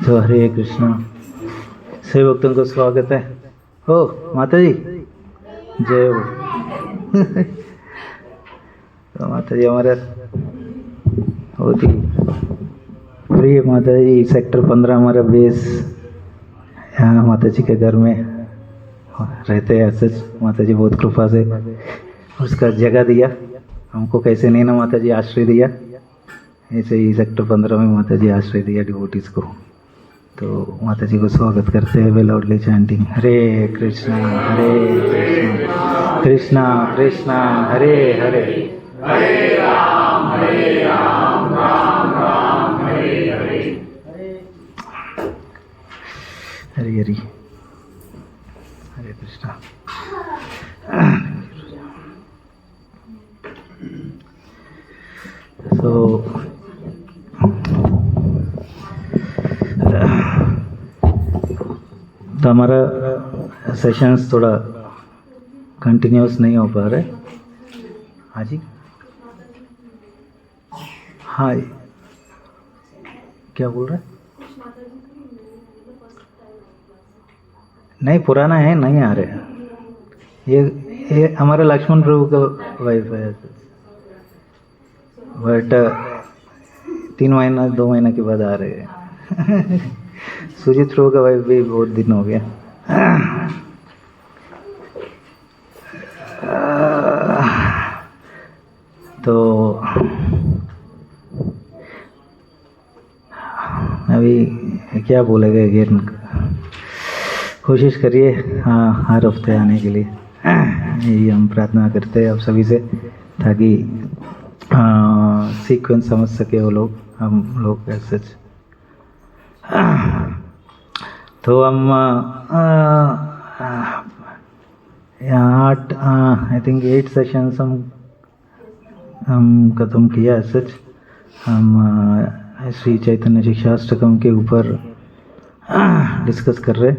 तो हरे कृष्णा सभी भक्तों को स्वागत है। हो माता जी जय हो। तो माता जी हमारे बहुत ही प्रिय माता जी, सेक्टर 15 हमारा बेस, यहाँ माता जी के घर में रहते हैं। सच माता जी बहुत कृपा से उसका जगह दिया हमको, कैसे नहीं ना माता जी आश्रय दिया, ऐसे ही सेक्टर 15 में माता जी आश्रय दिया डिवोटीज को। तो माता जी को स्वागत करते हैं वे लाउडली चैंटिंग हरे कृष्णा कृष्णा कृष्णा हरे हरे, हरे राम राम राम हरे हरे। हरे हरि हरे कृष्णा। तो हमारा सेशंस थोड़ा कंटिन्यूस नहीं हो पा रहे। हाँ जी, हाँ क्या बोल रहे? नहीं पुराना है, नहीं आ रहे। ये हमारे लक्ष्मण प्रभु का वाइफ है, बट 3 महीना 2 महीना के बाद आ रहे हैं। सुजीत प्रभु का वाइफ भी बहुत दिन हो गया। तो अभी क्या बोलेगा अगेन, कोशिश करिए हाँ हर हफ्ते आने के लिए। यही हम प्रार्थना करते हैं आप सभी से, ताकि सीक्वेंस समझ सके वो लोग, हम लोग ऐसे। तो हम यहाँ 8 आई थिंक 8 सेशंस हम खत्म किया। सच हम श्री चैतन्य शिक्षाष्टकम के ऊपर डिस्कस कर रहे।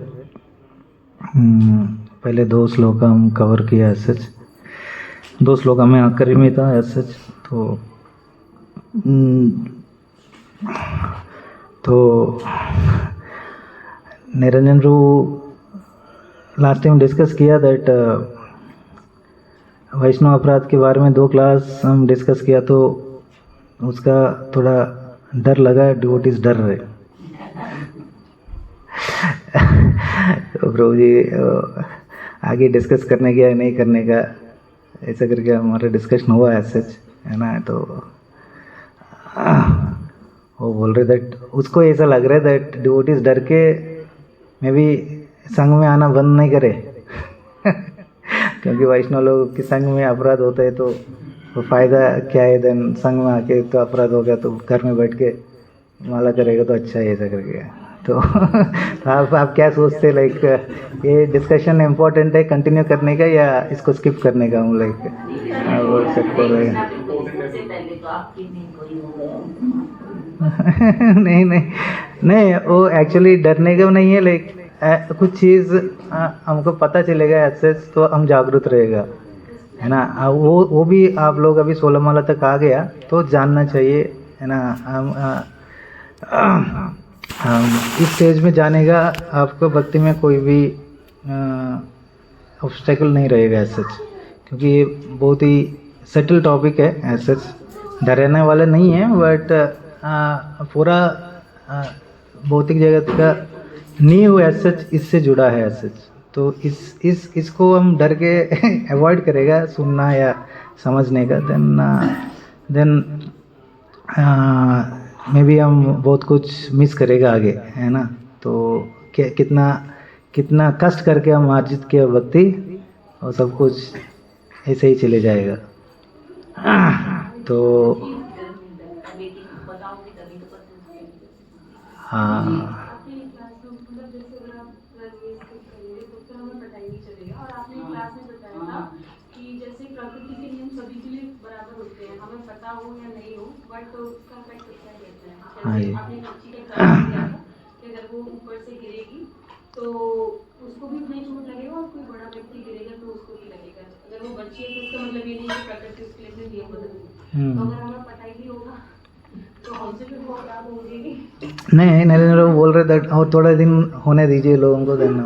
पहले 2 श्लोक हम कवर किया है। सच 2 श्लोक हमें आखिरी में था सच। तो निरंजन प्रभु लास्ट टाइम डिस्कस किया दैट वैष्णव अपराध के बारे में 2 क्लास हम डिस्कस किया, तो उसका थोड़ा डर लगा, डिवोटीज डर रहे। तो प्रभु जी आगे डिस्कस करने का या नहीं करने का, ऐसा करके हमारा डिस्कशन हुआ है सच, है ना। तो वो बोल रहे दैट उसको ऐसा लग रहा है दैट डिवोटीज डर के मे भी संघ में आना बंद नहीं करे। क्योंकि वैष्णव लोगों के संघ में अपराध होता है तो वो फ़ायदा क्या है, देन संघ में आके तो अपराध हो गया तो घर में बैठ के माला करेगा तो अच्छा है, ऐसा करके। तो आप क्या सोचते हैं, लाइक ये डिस्कशन इम्पोर्टेंट है कंटिन्यू करने का या इसको स्किप करने का? हम लाइक बोल सकते हैं। नहीं नहीं नहीं, वो एक्चुअली डरने का नहीं है, लाइक कुछ चीज़ हमको पता चलेगा ऐसे तो हम जागरूक रहेगा, है ना। वो भी आप लोग अभी 16 माला तक आ गया तो जानना चाहिए, है ना। हम इस स्टेज में जाने का आपको भक्ति में कोई भी ऑब्स्टेकल नहीं रहेगा ऐसे, क्योंकि ये बहुत ही सेटल टॉपिक है ऐसे, डराने वाला नहीं है। बट पूरा भौतिक जगत का नींव ऐसे इससे जुड़ा है ऐसे। तो इसको हम डर के अवॉइड करेगा सुनना या समझने का, देन मे बी हम बहुत कुछ मिस करेगा आगे, है ना। तो कितना कष्ट करके हम अर्जित किया भक्ति, और सब कुछ ऐसे ही चले जाएगा। तो हाँ जैसे प्रकृति के नियम सभी के लिए बराबर होते हैं, हमें पता हो या नहीं हो, बट उसका इफेक्ट क्या कहता है। जैसे आपने बच्ची का एग्जाम्पल दिया था कि अगर वो ऊपर से गिरेगी तो उसको भी उतना ही चोट लगेगा, और कोई बड़ा व्यक्ति गिरेगा तो उसको भी लगेगा। अगर वो बच्ची है तो उसका मतलब ये नहीं कि प्रकृति उसके लिए नियम बदल देगी। तो अगर हमें पता ही नहीं होगा तो हमसे भी वो अपराध बात होगी नहीं। नहीं, नरेंद्र बाबू बोल रहे दैट और थोड़ा दिन होने दीजिए लोगों को, देना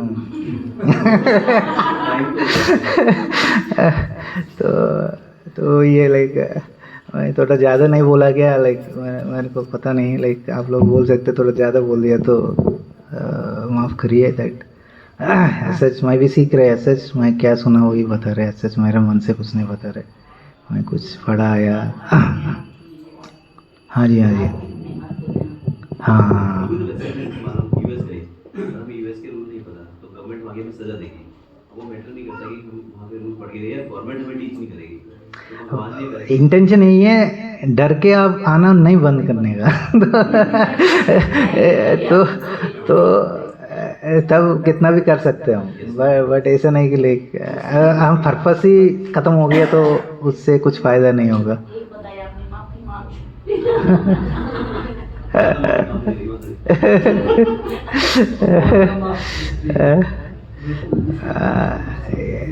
तो ये लाइक मैं थोड़ा ज़्यादा नहीं बोला गया, लाइक मेरे को पता नहीं, लाइक आप लोग बोल सकते थोड़ा ज़्यादा बोल दिया तो माफ़ करिए। दैट सच मैं भी सीख रहे, सच मैं क्या सुना वही बता रहे, सच मेरे मन से कुछ नहीं बता रहे, मैं कुछ पढ़ा या हाँ जी, हाँ जी, हाँ यूएस के रूल नहीं पता तो गवर्नमेंट वहाँ में सजा देगी, वो मैटर नहीं करता कि वहाँ पे रूल पढ़ के गए, गवर्नमेंट हमें टीच नहीं करेगी, तो भगवान नहीं करेगा। इंटेंशन यही है, डर के आप आना नहीं बंद करने का तो तब कितना भी कर सकते हो, बट ऐसा नहीं कि लाइक हम पर्पस ही खत्म हो गया तो उससे कुछ फायदा नहीं होगा। एक बताया आपने, माफी मांग।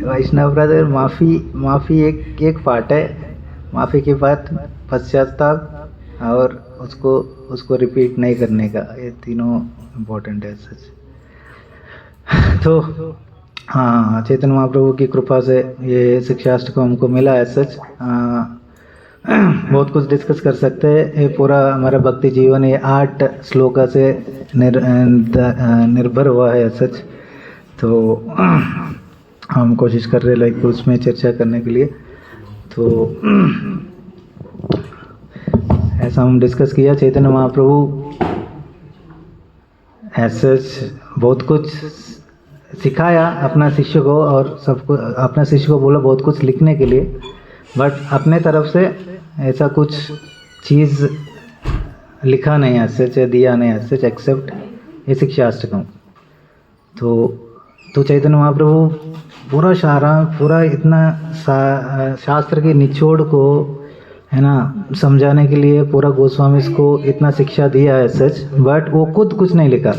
वैष्णव ब्रदर, माफ़ी एक पार्ट है, माफ़ी के बाद पश्चाताप और उसको रिपीट नहीं करने का, ये तीनों इम्पोर्टेंट है सच। तो हाँ, चैतन्य महाप्रभु की कृपा से ये शिक्षाष्टकम हमको मिला है सच। बहुत कुछ डिस्कस कर सकते हैं, ये पूरा हमारा भक्ति जीवन ये 8 श्लोका से निर्भर हुआ है सच। तो हम कोशिश कर रहे हैं लाइक उसमें चर्चा करने के लिए। तो ऐसा हम डिस्कस किया, चैतन्य महाप्रभु ऐसे बहुत कुछ सिखाया अपना शिष्य को, और सबको अपना शिष्य को बोला बहुत कुछ लिखने के लिए, बट अपने तरफ से ऐसा कुछ चीज़ लिखा नहीं ऐसे, दिया नहीं ऐसे, एक्सेप्ट ये शिक्षाष्टकम। तो चैतन्य महाप्रभु पूरा पूरा इतना शास्त्र के निचोड़ को है ना समझाने के लिए पूरा गोस्वामी को इतना शिक्षा दिया है सच, बट वो खुद कुछ नहीं लिखा,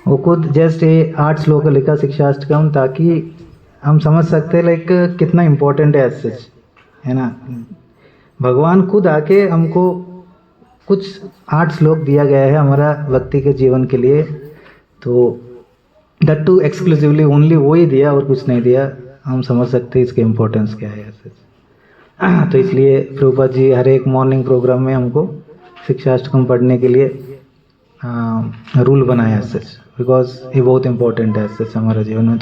वो खुद जस्ट ये 8 श्लोक लिखा शिक्षाष्टकम, ताकि हम समझ सकते हैं लाइक कितना इम्पोर्टेंट है सच, है ना। भगवान खुद आके हमको कुछ 8 श्लोक दिया गया है हमारा भक्ति के जीवन के लिए, तो दैट टू एक्सक्लूसिवली ओनली वो ही दिया और कुछ नहीं दिया। हम समझ सकते हैं इसके इम्पोर्टेंस क्या है सच। तो इसलिए प्रभुपाद जी हर एक मॉर्निंग प्रोग्राम में हमको शिक्षाष्टकम पढ़ने के लिए रूल बनाया सच, बिकॉज ये बहुत इम्पोर्टेंट है सच हमारे जीवन में।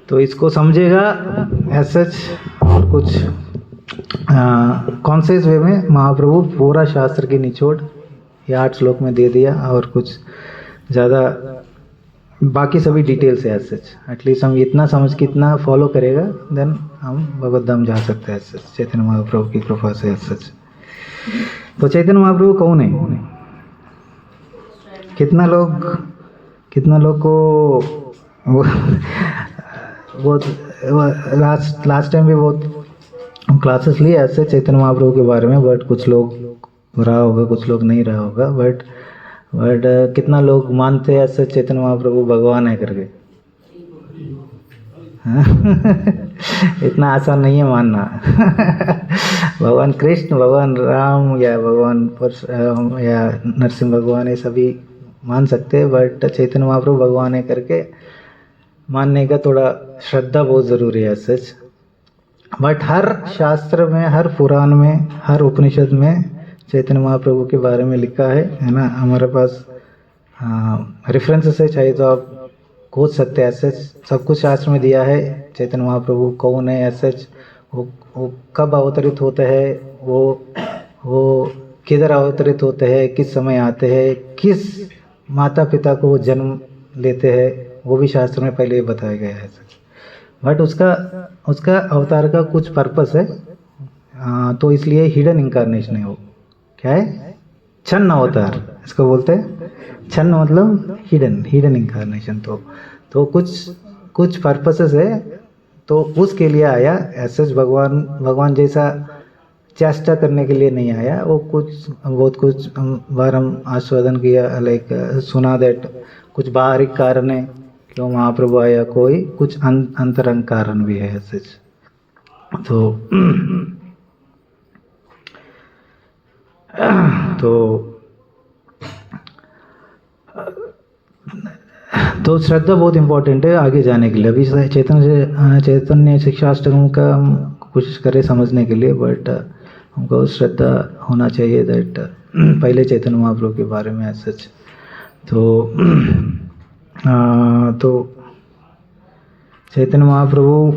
तो इसको समझेगा सच, और कुछ कॉन्शियस वे में महाप्रभु पूरा शास्त्र की निचोड़ ये 8 श्लोक में दे दिया, और कुछ ज़्यादा बाकी सभी डिटेल्स है सच। एटलीस्ट हम इतना समझ के इतना फॉलो करेगा, देन हम भगवत धाम जा सकते हैं सच, चैतन्य महाप्रभु की कृपा से सच। तो चैतन्य महाप्रभु कौन है? कितना लोग को बहुत लास्ट टाइम भी बहुत क्लासेस लिए ऐसे चैतन्य महाप्रभु के बारे में, बट कुछ लोग रहा होगा, कुछ लोग नहीं रहा होगा, बट कितना लोग मानते हैं ऐसे चैतन्य महाप्रभु भगवान है करके? इतना आसान नहीं है मानना। भगवान कृष्ण, भगवान राम या भगवान परशुराम या नरसिंह भगवान ये सभी मान सकते हैं, बट चैतन्य महाप्रभु भगवान है करके मानने का थोड़ा श्रद्धा बहुत ज़रूरी है सच। बट हर शास्त्र में, हर पुराण में, हर उपनिषद में चैतन्य महाप्रभु के बारे में लिखा है ना। हमारे पास रेफरेंसेस है, चाहिए तो आप खोज सकते हैं। ऐसे सब कुछ शास्त्र में दिया है चैतन्य महाप्रभु कौन है, ऐसे वो कब अवतरित होते हैं, वो किधर अवतरित होते हैं, किस समय आते हैं, किस माता पिता को वो जन्म लेते हैं, वो भी शास्त्र में पहले ही बताया गया है। बट उसका अवतार का कुछ पर्पस है, तो इसलिए हिडन इंकारनेशन है वो। क्या है? छन्न अवतार इसको बोलते हैं। छन्न मतलब हिडन इंकारनेशन। तो कुछ पर्पसेस है, तो उसके लिए आया। ऐसे भगवान जैसा चेष्टा करने के लिए नहीं आया वो। बहुत कुछ बार हम आस्वादन किया, लाइक सुना दैट कुछ बाहरी कारण है क्यों महाप्रभु आया, कोई कुछ अंतरंग कारण भी है ऐसे। तो तो श्रद्धा बहुत इम्पोर्टेंट है आगे जाने के लिए। अभी चैतन्य शिक्षाष्टकम का हम कोशिश करें समझने के लिए, बट हमको श्रद्धा होना चाहिए दैट पहले चैतन्य महाप्रभु के बारे में सच। तो चैतन्य महाप्रभु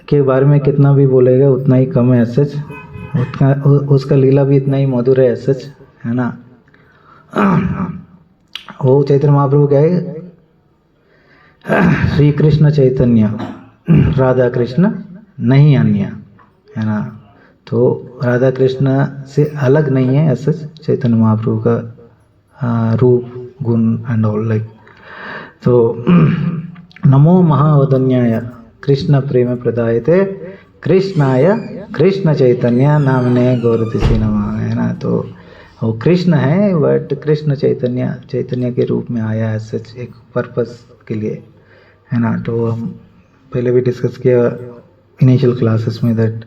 के बारे में कितना भी बोलेगा उतना ही कम है सच। उसका लीला भी इतना ही मधुर है सच, है ना। वो चैतन्य महाप्रभु क्या है, श्री कृष्ण चैतन्य राधा कृष्ण नहीं अन्य, है ना। तो राधा कृष्ण से अलग नहीं है ऐसा चैतन्य महाप्रभु का रूप गुण एंड ऑल लाइक। तो नमो महावदन्याय कृष्ण प्रेम प्रदायते कृष्णाय कृष्ण चैतन्य नामने गौरतिसे नमः, है ना। तो वो कृष्ण है बट कृष्ण चैतन्य के रूप में आया है सच एक पर्पस के लिए, है ना। तो हम पहले भी डिस्कस किया इनिशियल क्लासेस में दैट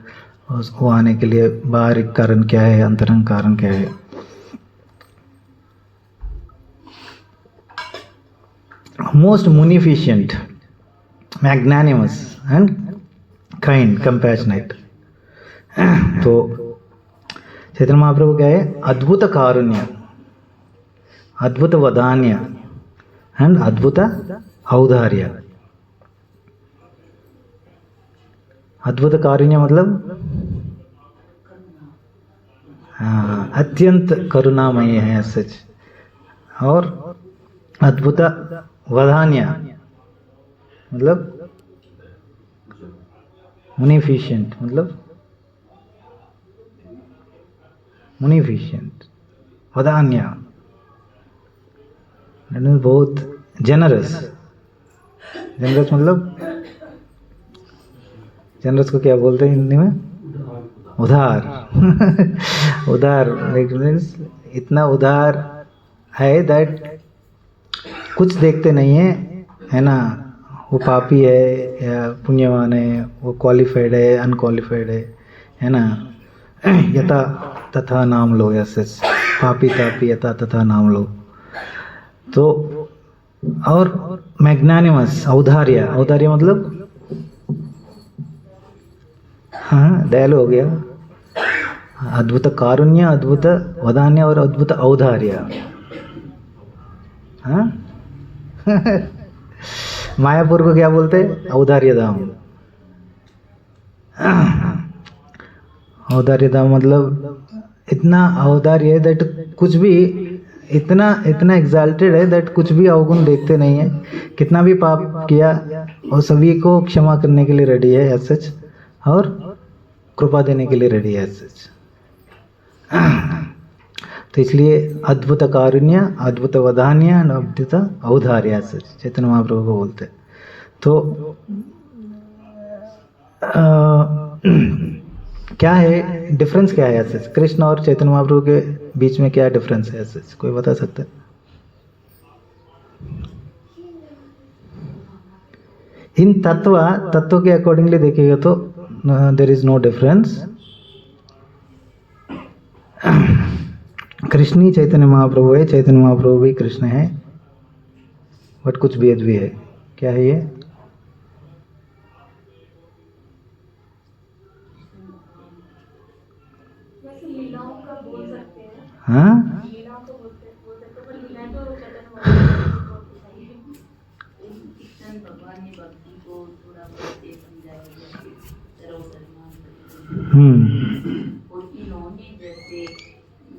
वो आने के लिए बाहरिक कारण क्या है, अंतरंग कारण क्या है। Most munificent, magnanimous and kind, compassionate। तो चैतन्य महाप्रभु क्या है, अद्भुत कारुण्य, अद्भुत वदान्य एंड अद्भुत औदार्य। अद्भुत कारुण्य मतलब अत्यंत करुणामय है सच। और अद्भुत वदान्य मतलब मुनिफिशिएंट, मतलब मुनिफिशिएंट। वदान्य बहुत जेनरस। जेनरस मतलब जेनरस को क्या बोलते हैं हिंदी में, उदार। उदार मीन्स इतना उदार है दैट कुछ देखते नहीं है ना। वो पापी है या पुण्यवान है, वो क्वालिफाइड है अनक्वालिफाइड है ना। यथा तथा नाम लो, ऐसे पापी तापी यथा तथा नाम लो। तो और मैग्नानिमस, औदार्य। औदार्य मतलब हाँ दयालु हो गया। अद्भुत कारुण्य, अद्भुत वदान्य और अद्भुत औदार्य। हाँ मायापुर को क्या बोलते हैं, औदार्य धाम। औदार्य धाम मतलब इतना औदार्य है दैट कुछ भी इतना एग्जाल्टेड है दैट कुछ भी अवगुण देखते नहीं है। कितना भी पाप किया और सभी को क्षमा करने के लिए रेडी है एज सच, और कृपा देने के लिए रेडी है एज सच। तो इसलिए अद्भुत कारुण्य, अद्भुत वदान्य, अद्भुत औदार्य सच चैतन्य महाप्रभु को बोलते। तो क्या है डिफरेंस, क्या है सच कृष्ण और चैतन्य महाप्रभु के बीच में क्या डिफरेंस है सच, कोई बता सकता है? इन तत्व के अकॉर्डिंगली देखिएगा तो there is no difference. Krishna ही चैतन्य महाप्रभु है, चैतन्य महाप्रभु भी कृष्ण है, बट कुछ भेद भी है। क्या है ये? लीलाओं का बोल सकते हैं। हाँ लीलाओं को बोल सकते पर लीलाएं तो चैतन्य महाप्रभु कृष्ण भगवान ने भक्ति को थोड़ा बहुत समझाया, और इन्होंने जैसे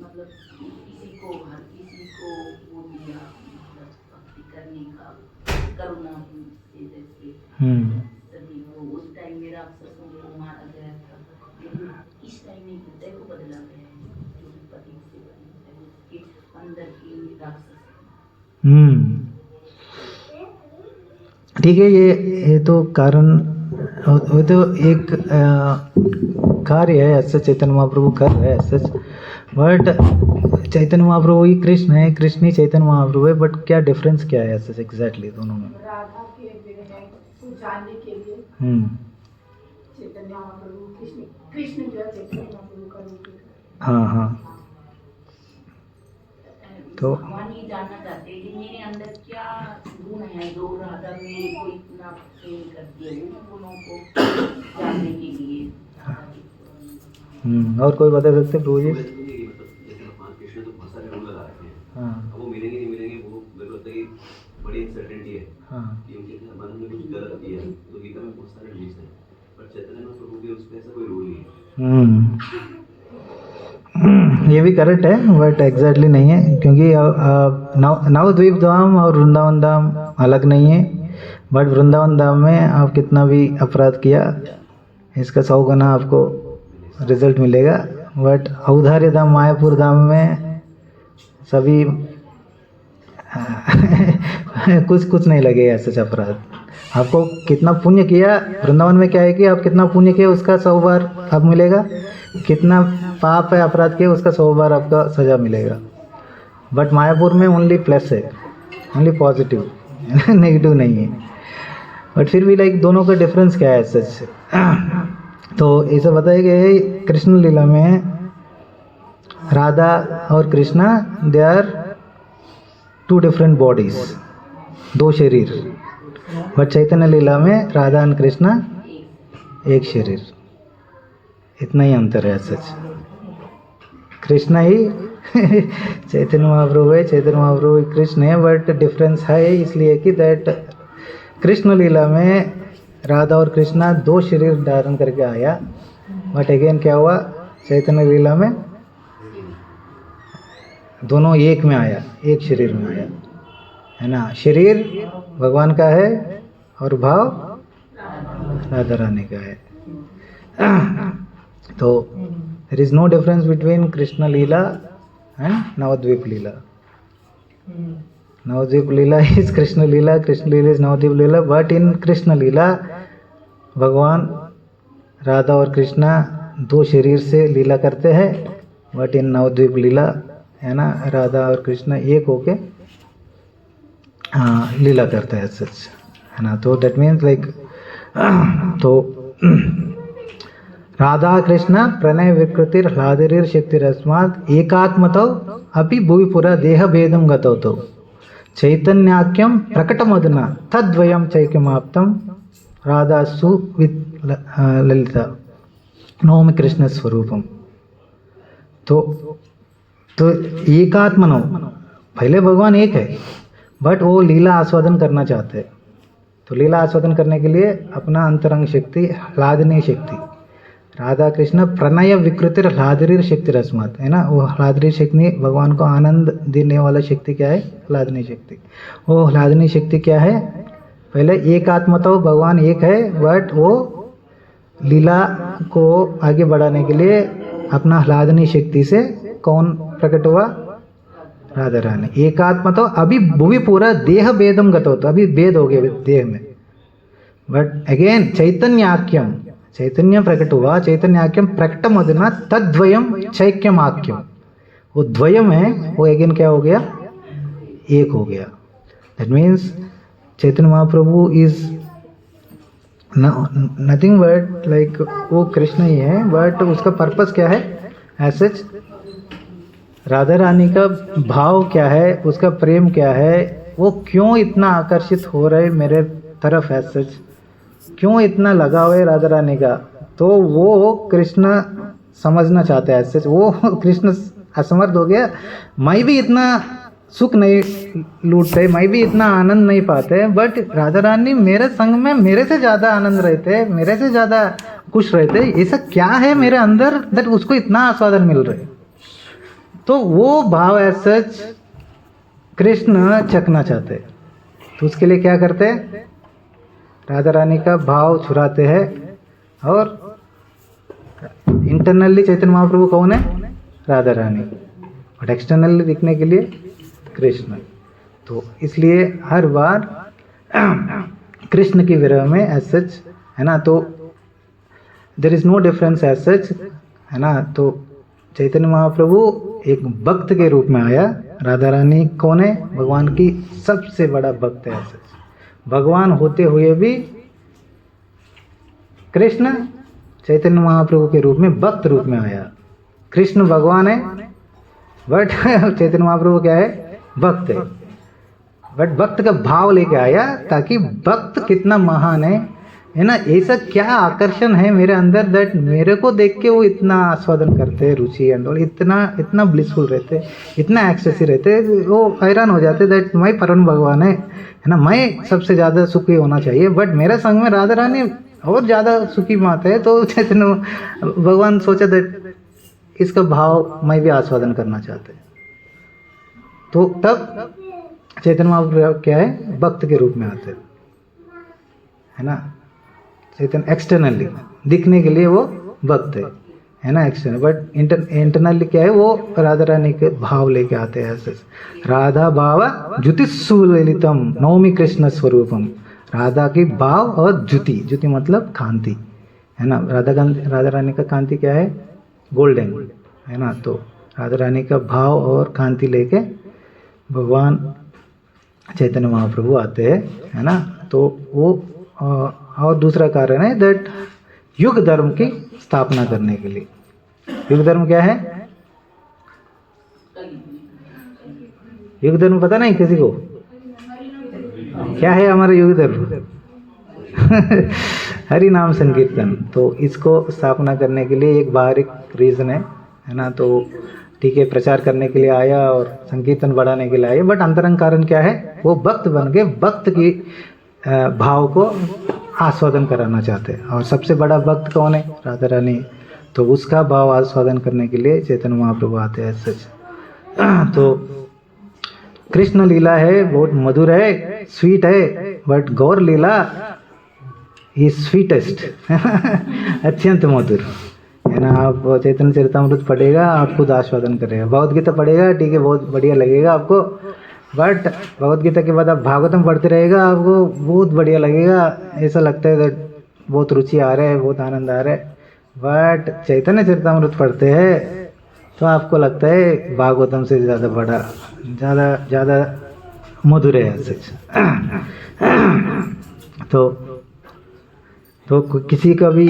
मतलब किसी को हर किसी को वो दिया, मतलब भक्ति करने का करुणा से, जैसे सभी वो उस टाइम में राक्षसों को मारा गया था, लेकिन इस टाइम में हृदय को बदला गया है, जो पति से बनी है उसके अंदर की राक्षस। ठीक है, ये तो कारण, वो तो एक कार्य है ऐसा चैतन्य महाप्रभु कर रहे हैं सच। बट चैतन्य महाप्रभु ही कृष्ण है, कृष्ण ही चैतन्य महाप्रभु है, बट क्या डिफरेंस क्या है सच एग्जैक्टली दोनों में? राधा के विरह को जानने के लिए चैतन्य महाप्रभु कृष्ण जो है चैतन्य महाप्रभु का रूप है। हाँ हाँ तो भगवान ये जानना चाहते हैं कि मेरे अंदर क्या गुण है जो राधा मेरे को इतना प्रेम करती है, उन गुणों को जानने के लिए। और कोई बता सकते प्रभु जी? जैसे भगवान कृष्ण तो बहुत सारे रूल लगा रखे हैं, हाँ अब वो मिलेंगे नहीं मिलेंगे वो मेरे को लगता है कि बड़ी अनसर्टेनिटी है हाँ कि उनके मन में कुछ गलत किया है। तो गीता में बहुत सारे रूल्स हैं, पर चैतन्य महाप्रभु के उस पर ऐसा कोई रूल नहीं है। ये भी करेक्ट है बट एग्जैक्टली नहीं है, क्योंकि नवद्वीप धाम और वृंदावन धाम अलग नहीं है। बट वृंदावन धाम में आप कितना भी अपराध किया इसका 100 गुना आपको रिजल्ट मिलेगा। बट औधार्य धाम मायापुर धाम में सभी कुछ नहीं लगेगा ऐसे अपराध। आपको कितना पुण्य किया, वृंदावन में क्या है कि आप कितना पुण्य किया उसका 100 बार अब मिलेगा, कितना पाप है अपराध किया उसका 100 बार आपका सजा मिलेगा। बट मायापुर में ओनली प्लस है, ओनली पॉजिटिव, नेगेटिव नहीं है। बट फिर भी लाइक दोनों का डिफरेंस क्या है सच? तो ऐसा बताया गया है कृष्ण लीला में राधा और Krishna they are 2 different bodies, 2 शरीर। बट चैतन्य लीला में राधा और कृष्णा एक शरीर, इतना ही अंतर है सच। कृष्णा ही चैतन्य महाप्रभु है, चैतन्य महाप्रभु ही कृष्ण है। बट डिफरेंस है इसलिए कि दैट कृष्ण लीला में राधा और कृष्णा 2 शरीर धारण करके आया। बट अगेन क्या हुआ, चैतन्य लीला में दोनों एक में आया, एक शरीर में आया, है ना। शरीर भगवान का है और भाव राधा रानी का है। तो there is no difference between Krishna leela and Navadvip leela. Navadvip leela is Krishna leela, Krishna leela is Navadvip leela. But in Krishna leela भगवान राधा और कृष्णा 2 शरीर से लीला करते हैं। बट इन नवद्वीप लीला है ना, राधा और कृष्णा एक होके लीला करते हैं सच, है ना। तो दैट मीन्स लाइक तो राधा कृष्ण प्रणय विकृतिर ह्लादिर शक्तिरस्मात् एकात्मतो अपि भुवि पुरा देह भेदम गतौ तौ चैतन्याख्यम प्रकटमधुना तद्वयम चैक्यमाप्तम राधासु विद ललिता नौमि कृष्ण स्वरूपम। तो एकात्मनो, पहले भगवान एक है बट वो लीला आस्वादन करना चाहते हैं। तो लीला आस्वादन करने के लिए अपना अंतरंग शक्ति ह्लादिनी शक्ति, राधा कृष्ण प्रणय विकृतिर ह्लादिर शक्ति रस्मात, है ना। वो ह्लादिनी शक्ति भगवान को आनंद देने वाला शक्ति क्या है, ह्लादिनी शक्ति। वो ह्लादिनी शक्ति क्या है, पहले एक आत्मा तो भगवान एक है बट वो लीला को आगे बढ़ाने के लिए अपना ह्लादिनी शक्ति से कौन प्रकट हुआ, राधा रानी। एकात्मा तो अभी भुवि पूरा देह भेदम गत होता, अभी भेद हो गया देह में। बट अगेन चैतन्याख्यम, चैतन्य प्रकट हुआ, चैतन्याख्यम प्रकटम अधुना तद्वयम चैक्यम आख्यम। वो द्वयम है, वो अगेन क्या हो गया, एक हो गया। That means Chaitanya Mahaprabhu is nothing but like वो कृष्ण ही है। बट उसका पर्पस क्या है एज सच, राधा रानी का भाव क्या है, उसका प्रेम क्या है, वो क्यों इतना आकर्षित हो रहे मेरे तरफ एज सच, क्यों इतना लगाव है राधा रानी का, तो वो कृष्ण समझना चाहते हैं एज सच। वो कृष्ण असमर्थ हो गया, मैं भी इतना सुख नहीं लूटते, मैं भी इतना आनंद नहीं पाते, बट राधा रानी मेरे संग में मेरे से ज़्यादा आनंद रहते, मेरे से ज़्यादा खुश रहते। ऐसा क्या है मेरे अंदर दैट उसको इतना आस्वादन मिल रहा है। तो वो भाव एज सच कृष्ण चखना चाहते, तो उसके लिए क्या करते हैं, राधा रानी का भाव छुराते हैं। और इंटरनली चैतन्य महाप्रभु कौन है, राधा रानी, और एक्सटर्नली दिखने के लिए कृष्ण। तो इसलिए हर बार कृष्ण की विरह में एज सच, है ना, तो there is no difference as such, है ना। तो चैतन्य महाप्रभु एक भक्त के रूप में आया, राधा रानी कौन है, भगवान की सबसे बड़ा भक्त है। भगवान होते हुए भी कृष्ण चैतन्य महाप्रभु के रूप में भक्त रूप में आया। कृष्ण भगवान है बट चैतन्य महाप्रभु क्या है, भक्त है, बट भक्त का भाव लेके आया ताकि भक्त कितना महान है ना, ऐसा क्या आकर्षण है मेरे अंदर दैट मेरे को देख के वो इतना आस्वादन करते हैं, रुचि एंड ऑल, इतना ब्लिसफुल रहते, इतना एक्सेसिव रहते, वो हैरान हो जाते दैट मैं परम भगवान है ना, मैं सबसे ज़्यादा सुखी होना चाहिए, बट मेरे संग में राधा रानी और ज़्यादा सुखी माता है। तो चैतन्य भगवान सोचा दैट इसका भाव मैं भी आस्वादन करना चाहते, तो तब चैतन्य महाप्रभु क्या है, भक्त के रूप में आते है ना। चैतन्य एक्सटर्नली दिखने के लिए वो भक्त है ना, एक्सटर्नल, बट इंटरनली क्या है, वो राधा रानी के भाव लेके आते हैं ऐसे। राधा भाव ज्योतिषुललितम नौमी कृष्ण स्वरूपम, राधा की भाव और ज्योति मतलब कांति है ना। राधा रानी का कांति क्या है, गोल्डन है ना। तो राधा रानी का भाव और कांति लेके भगवान चैतन्य महाप्रभु आते हैं है ना। तो वो और दूसरा कारण है दैट युग धर्म की स्थापना करने के लिए। युग धर्म क्या है, युग धर्म पता नहीं किसी को, क्या है हमारा युग धर्म? हरि नाम संकीर्तन। तो इसको स्थापना करने के लिए एक बाहरी रीज़न है ना। तो ठीक है, प्रचार करने के लिए आया और संकीर्तन बढ़ाने के लिए आया, बट अंतरंग कारण क्या है, वो भक्त बन के भक्त की भाव को आस्वादन कराना चाहते हैं। और सबसे बड़ा भक्त कौन है, राधा रानी। तो उसका भाव आस्वादन करने के लिए चैतन्य महाप्रभु आते हैं सच। तो कृष्ण लीला है बहुत मधुर है, स्वीट है, but Gaur Leela is sweetest, अत्यंत मधुर है ना। आप चैतन्य चरितामृत पढ़ेगा, आप खुद आस्वादन करेगा। भगवद गीता पढ़ेगा, ठीक है, बहुत बढ़िया लगेगा आपको, बट भगवद गीता के बाद आप भागवतम पढ़ते रहेगा, आपको बहुत बढ़िया लगेगा। ऐसा लगता है कि बहुत रुचि आ रहा है, बहुत आनंद आ रहा है। बट चैतन्य चरितामृत पढ़ते हैं तो आपको लगता है भागवतम से ज़्यादा बड़ा, ज़्यादा मधुर है सच। तो किसी का भी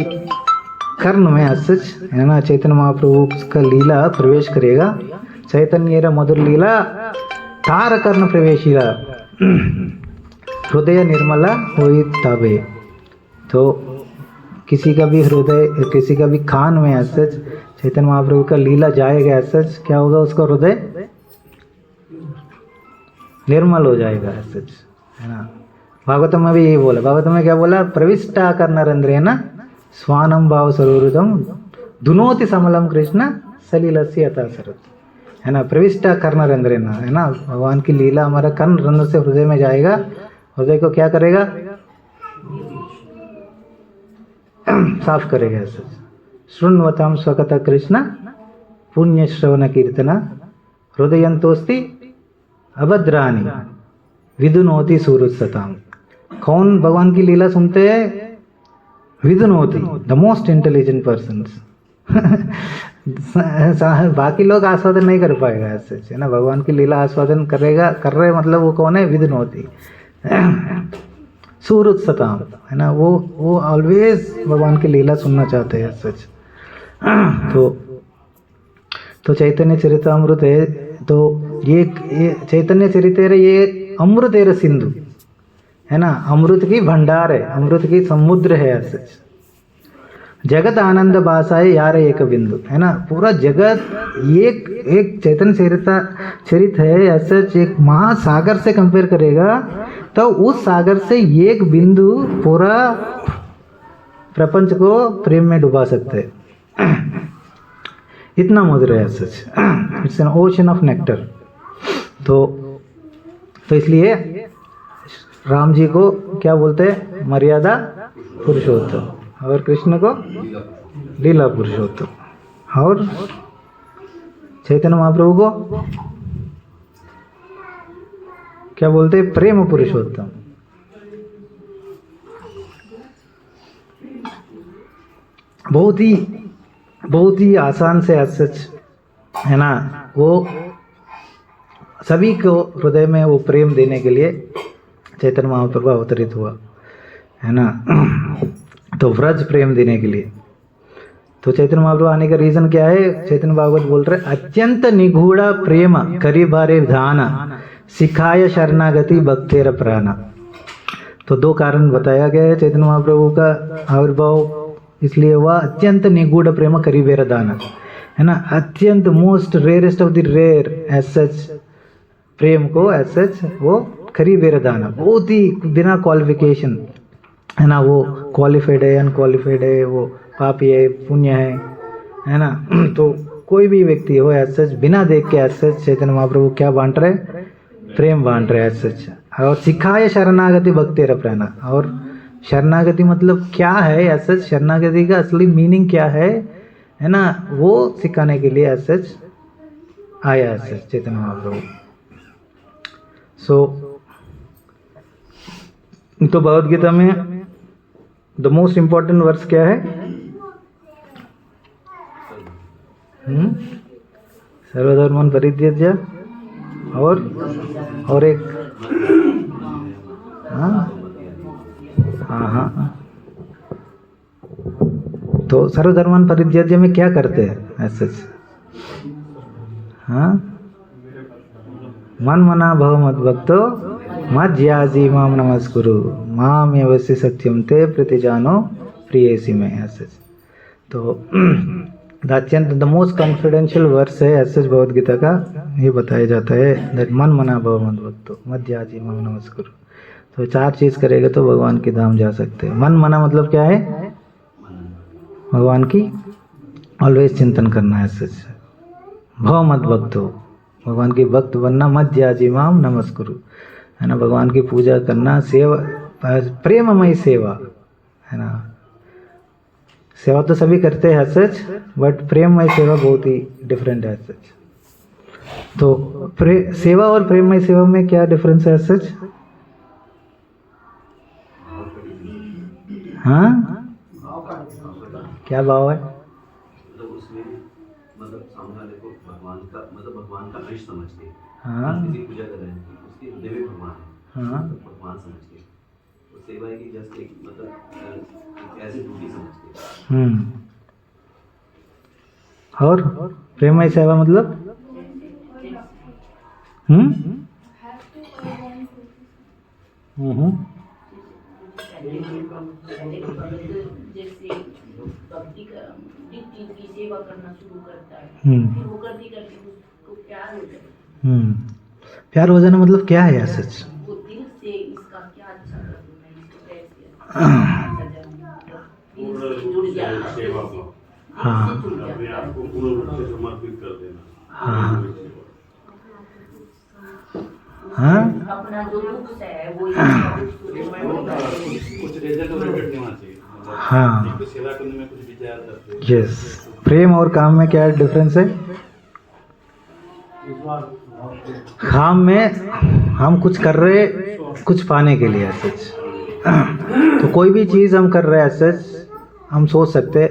कर्ण में सच है ना, चैतन्य महाप्रभु का लीला प्रवेश करेगा। चैतन्य मधुर लीला तार कर्ण प्रवेशिला, हृदय निर्मला होई तबे। तो किसी का भी हृदय, किसी का भी कान में सच चैतन्य महाप्रभु का लीला जाएगा सच, क्या होगा, उसका हृदय निर्मल हो जाएगा सच है ना। भागवतम में भी यही बोला, भागवतम में क्या बोला, प्रविष्टा कर्णरंध्रेण स्वानम भाव सरोरुदम दुनोति समलम कृष्ण सलिलस्य यथा सरत है ना। प्रविष्टा कर्णरंध्रेण है ना, भगवान की लीला हमारा कर्ण रंध्र से हृदय में जाएगा, हृदय को क्या करेगा, साफ करेगा सच। शृण्वताम स्वकता कृष्ण पुण्य श्रवण कीर्तन हृदयंतोस्ति अभद्राणी विदुनोति सुहृत्सताम। कौन भगवान की लीला सुनते हैं, विदुनोति, द मोस्ट इंटेलिजेंट पर्सन। बाकी लोग आस्वादन नहीं कर पाएगा ऐसे है ना, भगवान की लीला आस्वादन कर रहे मतलब वो कौन है, विदुनोति, सुहृत्सताम है ना। वो ऑलवेज भगवान की लीला सुनना चाहते हैं सच। तो चैतन्य चरितामृत है, तो ये चैतन्य चरित्र ये अमृतेर सिंधु है ना, अमृत की भंडार है, अमृत की समुद्र है सच। जगत आनंद भाषाए यार एक बिंदु है ना, पूरा जगत एक चैतन्य चरित है ऐसा, एक महासागर से कंपेयर करेगा तो उस सागर से एक बिंदु पूरा प्रपंच को प्रेम में डुबा सकते हैं, इतना मधुर है सच। It's an ocean of nectar. तो इसलिए राम जी को क्या बोलते हैं, मर्यादा पुरुषोत्तम, और कृष्ण को लीला पुरुषोत्तम, और चैतन्य महाप्रभु को क्या बोलते हैं, प्रेम पुरुषोत्तम। बहुत ही आसान से सच है ना, वो सभी को हृदय में वो प्रेम देने के लिए चैतन्य महाप्रभु अवतरित हुआ है ना। तो व्रज प्रेम देने के लिए तो चैतन्य महाप्रभु आने का रीजन क्या है, चैतन्य भागवत बोल रहे अत्यंत निगूढ़ प्रेम करी बारे विधान सिखाय शरणागति भक्तेर प्राणा। तो दो कारण बताया गया है चैतन्य महाप्रभु का आविर्भाव इसलिए हुआ अत्यंत निगूढ़ प्रेम करीबेर दान, है ना, अत्यंत most rarest of the rare as such प्रेम को एज सच वो करीबेर दान, बहुत ही बिना क्वालिफिकेशन, है ना, वो क्वालिफाइड है अनक्वालिफाइड है, वो पापी है पुण्य है ना, तो कोई भी व्यक्ति हो एज सच बिना देख के एज सच चैतन्य महाप्रभु क्या बांट रहे, प्रेम बांट रहे एज सच। और सिखाए शरणागति भक्तेर प्राणा, और शरणागति मतलब क्या है एज सच, शरणागति का असली मीनिंग क्या है ना, वो सिखाने के लिए एज सच आया एज सच चैतन्य महाप्रभु। तो भगवद गीता में द मोस्ट इम्पोर्टेंट वर्स क्या है, सर्वधर्मन परित्यज्य, और एक हाँ, तो सर्वधर्मन परित्यज्य में क्या करते हैं ऐसे, हाँ, मन मना भव मद भक्तो मज्याजी माम नमस्कुरु माम यवस्य सत्यम ते प्रतिजानो प्रियसी में ऐसे। तो अत्यंत द मोस्ट कॉन्फिडेंशियल वर्स है ऐसे भगवद गीता का, ये बताया जाता है दैट मन मना भव मद भक्तो मज्याजी माम नमस्कुरु। तो चार चीज करेगा तो भगवान के धाम जा सकते हैं। मन मना मतलब क्या है, भगवान की ऑलवेज चिंतन करना है सच, भव मत भक्तो भगवान की भक्त बनना, मत ज्याजी माम नमस्कुरु, है ना, भगवान की पूजा करना, सेवा प्रेममयी सेवा, है ना, सेवा तो सभी करते हैं सच, बट प्रेममय सेवा बहुत ही डिफरेंट है सच। तो सेवा और प्रेममय सेवा में क्या डिफरेंस है सच, हाँ, क्या भाव है, मतलब उसमें मतलब सामने वाले को भगवान का मतलब भगवान का अंश समझ के, हाँ, किसी की पूजा कर रहे हैं उसके हृदय में भगवान है, हाँ, तो भगवान समझ के, वो सेवा है कि जस्ट एक मतलब ऐसे ड्यूटी समझ के। और प्रेममय सेवा मतलब जैसे भक्ति की सेवा करना शुरू करता है, फिर वो करते करते उसको प्यार हो जाए। प्यार हो जाना मतलब क्या है सच, वो दिल से इसका क्या अच्छा करूँ मैं, इसको कैसे जुड़ जाता, हाँ, अपने आप को पूर्ण रूप से समर्पित कर देना। हाँ, हाँ, अपना जो दुख है वो कुछ रिजल्ट ओरिएंटेड नहीं होना चाहिए, हाँ, तो सेवा करने में कुछ विचार करते हैं। यस। प्रेम और काम में क्या डिफरेंस है, काम में हम कुछ कर रहे कुछ पाने के लिए सच, तो कोई भी चीज़ हम कर रहे हैं सच, हम सोच सकते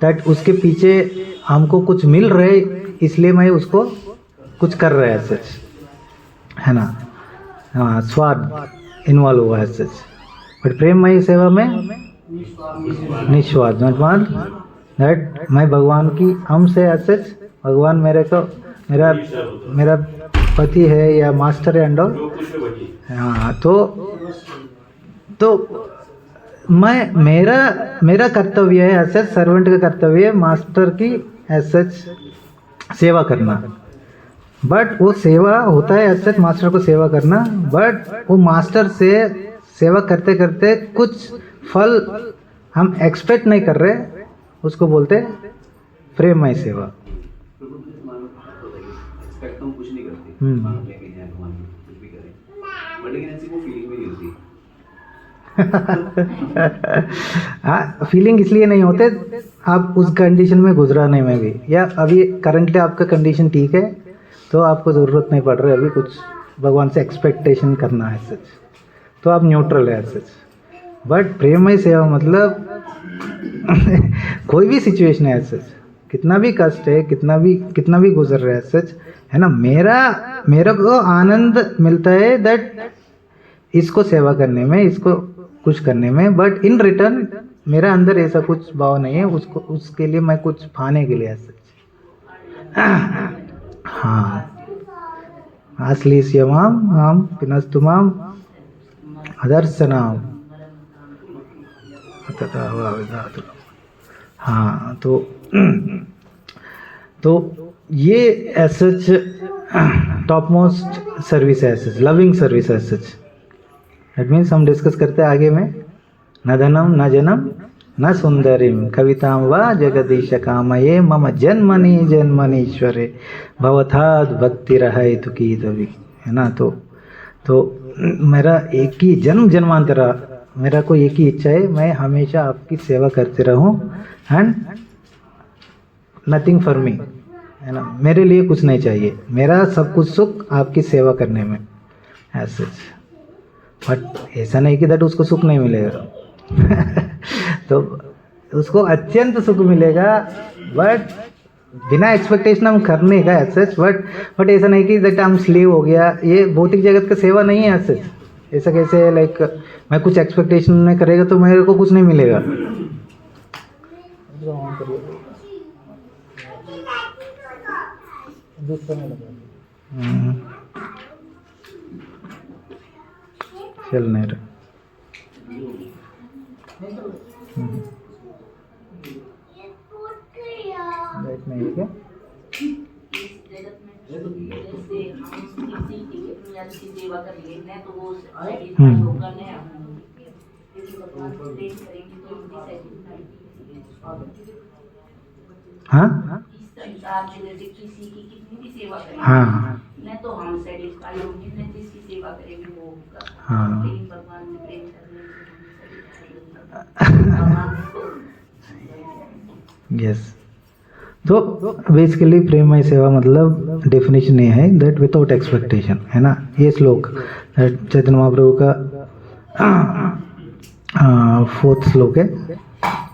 दैट उसके पीछे हमको कुछ मिल रहे इसलिए मैं उसको कुछ कर रहा है सच, है ना, हाँ, स्वाद इन्वॉल्व हुआ है सच। बट प्रेममयी सेवा में निस्वार्थ मतलब दैट मैं भगवान की हम से सच, भगवान मेरे को मेरा पति है या मास्टर है एंड ऑल, हाँ, तो मैं मेरा कर्तव्य है एज सच, सर्वेंट का कर्तव्य है मास्टर की एज सच सेवा करना। बट वो सेवा होता है एज सच मास्टर को सेवा करना, बट वो मास्टर से सेवा करते करते कुछ फल हम एक्सपेक्ट नहीं कर रहे, उसको बोलते प्रेममय सेवा। एक्सपेक्ट हम कुछ नहीं करते, मान लें कि हैं भगवान कुछ भी करें, बट लेकिन ऐसी वो फीलिंग भी नहीं होती। हाँ, फीलिंग इसलिए नहीं होते आप उस कंडीशन में गुजराने में भी, या अभी करंटली आपका कंडीशन ठीक है तो आपको ज़रूरत नहीं पड़ रही अभी कुछ भगवान से एक्सपेक्टेशन करना है सच, तो आप न्यूट्रल है सच। बट प्रेममय सेवा मतलब कोई भी सिचुएशन है सच, कितना भी कष्ट है, कितना भी गुजर रहा है सच, है ना, मेरा को आनंद मिलता है दैट इसको सेवा करने में, इसको कुछ करने में, बट इन रिटर्न मेरा अंदर ऐसा कुछ भाव नहीं है उसके लिए मैं कुछ पाने के लिए सच। हाँ, आश्लीष्यमाम माम पिनस्तुमाम अदर्शनाम तथा विधातु। हाँ तो ये एसच टॉप मोस्ट सर्विस है, एसच लविंग सर्विस है एसच। दैट मीन्स हम डिस्कस करते हैं आगे में, न धनम न जनम न सुंदरीम कविताम वा जगदीश कामये मम जन्मनि जन्मनीश्वरे भवथाद भक्ति रहे तो की तभी, है ना। तो मेरा एक ही जन्म जन्मांतरा, मेरा को एक ही इच्छा है, मैं हमेशा आपकी सेवा करते रहूं एंड नथिंग फॉर मी, है ना। मेरे लिए कुछ नहीं चाहिए, मेरा सब कुछ सुख आपकी सेवा करने में ऐसे। बट ऐसा नहीं कि दैट उसको सुख नहीं मिलेगा तो उसको अत्यंत सुख मिलेगा, बट बिना एक्सपेक्टेशन हम करने का ऐसे। बट ऐसा नहीं कि दैट हम स्लीव हो गया, ये भौतिक जगत का सेवा नहीं है ऐसे। ऐसा कैसे लाइक मैं कुछ एक्सपेक्टेशन में करेगा तो मेरे को कुछ नहीं मिलेगा। चल नहीं रहा नहीं क्या इस जगत में जैसे हम किसी की सेवा करेंगे न तो वो satisfied होगा न हम यदि भगवान को प्रेम करेंगे तो उनकी satisfied। हाँ इस संसार में जैसे किसी की कितनी भी सेवा करेंगे हाँ न तो हम सेटिस्फाई होंगे न जिसकी सेवा करेंगे वो होगा। हाँ। लेकिन भगवान में प्रेम करने से हम satisfied होंगे। यस। तो बेसिकली प्रेममय सेवा मतलब डेफिनेशन ये है दैट विदाउट एक्सपेक्टेशन, है ना। ये श्लोक चैतन्य महाप्रभु का 4th श्लोक है,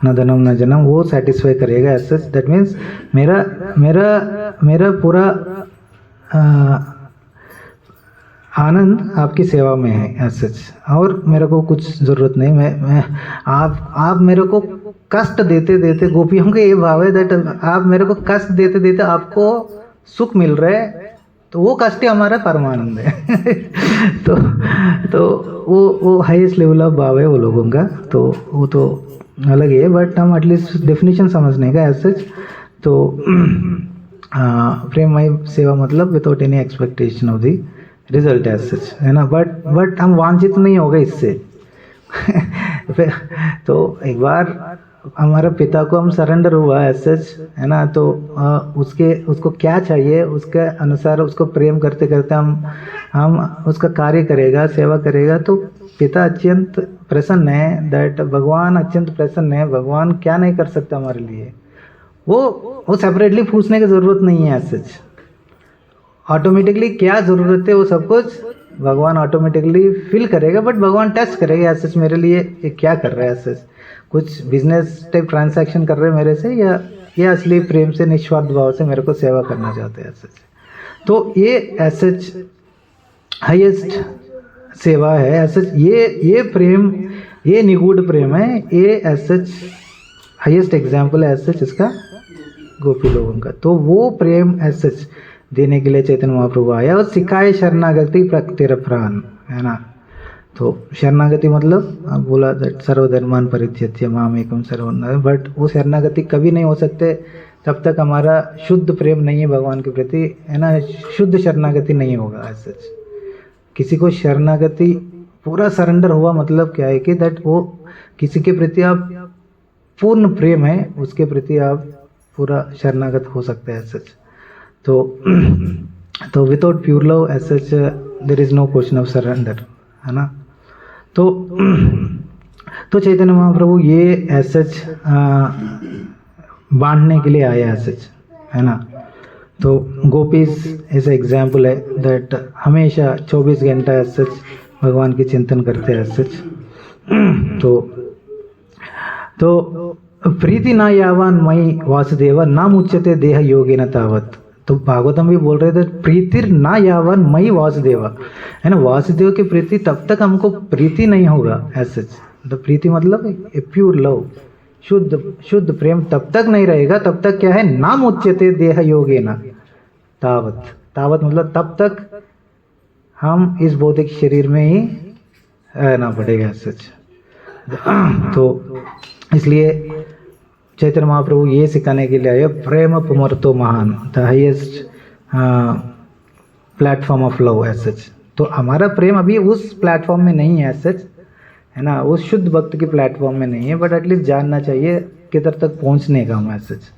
न धनम न जनम, वो सेटिस्फाई करेगा एज सच। दैट मीन्स मेरा पूरा आनंद आपकी सेवा में है एज सच, और मेरे को कुछ ज़रूरत नहीं। मैं आप मेरे को कष्ट देते देते, गोपियों के ये भाव है दैट आप मेरे को कष्ट देते देते आपको सुख मिल रहा है, तो वो कष्ट ही हमारा परमानंद है तो वो हाईएस्ट लेवल ऑफ भाव है वो लोगों का, तो वो तो अलग ही है। बट हम एटलीस्ट डेफिनेशन समझने का एज सच। तो प्रेममय सेवा मतलब without any expectation of the result as such, है ना। बट हम वांछित नहीं हो गए इससे तो एक बार हमारे पिता को हम सरेंडर हुआ एज सच, है ना। तो उसको क्या चाहिए उसके अनुसार उसको प्रेम करते करते हम उसका कार्य करेगा, सेवा करेगा, तो पिता अत्यंत प्रसन्न है। दैट भगवान अत्यंत प्रसन्न है। भगवान क्या नहीं कर सकता हमारे लिए, वो सेपरेटली पूछने की ज़रूरत नहीं है एज सच। ऑटोमेटिकली क्या ज़रूरत है वो सब कुछ भगवान ऑटोमेटिकली फिल करेगा, बट भगवान टेस्ट करेगा एज सच मेरे लिए ये क्या कर रहा है एज सच। कुछ बिजनेस टाइप ट्रांसैक्शन कर रहे हैं मेरे से, या असली प्रेम से निस्वार्थ भाव से मेरे को सेवा करना चाहते हैं एज सच। तो ये एज सच हाईएस्ट सेवा है एज सच। ये प्रेम, ये निगूढ़ प्रेम है, ये एज सच हाईएस्ट एग्जाम्पल है एज सच इसका गोपी लोगों का। तो वो प्रेम एज सच देने के लिए चैतन्य महाप्रभु आया और सिखाए शरणागति प्रत्यय प्राण, है ना। तो शरणागति मतलब आप बोला सर्वधर्मान परित्यज्य माम एकम सर्वं, बट वो शरणागति कभी नहीं हो सकते तब तक हमारा शुद्ध प्रेम नहीं है भगवान के प्रति, है ना। शुद्ध शरणागति नहीं होगा एज सच। किसी को शरणागति पूरा सरेंडर हुआ मतलब क्या है कि दैट वो किसी के प्रति आप पूर्ण प्रेम है, उसके प्रति आप पूरा शरणागत हो सकते हैं एज सच। तो without pure love as such there is no question of surrender, है ना। तो चैतन्य महाप्रभु ये एज सच बांटने के लिए आया एज सच, है ना। तो गोपीज ऐसा एग्जाम्पल है दैट हमेशा 24 घंटा एज सच भगवान की चिंतन करते हैं एज सच। तो प्रीति ना यावान मई वासुदेव ना मुच्यते देह योगेन तावत। तो भागवतम भी बोल रहे थे प्रीतिर ना यावन मई वासुदेव, है ना। वासुदेव के प्रति तब तक हमको प्रीति नहीं होगा एज सच। तो प्रीति मतलब ए प्योर लव, शुद्ध प्रेम तब तक नहीं रहेगा, तब तक क्या है, नाम उच्यते देह योगेन तावत। तावत मतलब तब तक हम इस भौतिक शरीर में ही रहना पड़ेगा सच। तो इसलिए चैतन्य महाप्रभु ये सिखाने के लिए आए, प्रेम पुमर्तो महान, the highest platform of love as such. तो हमारा प्रेम अभी उस प्लेटफॉर्म में नहीं है एज सच, है ना, उस शुद्ध भक्त की प्लेटफॉर्म में नहीं है, बट एटलीस्ट जानना चाहिए किधर तक पहुंचने का हम एज सच।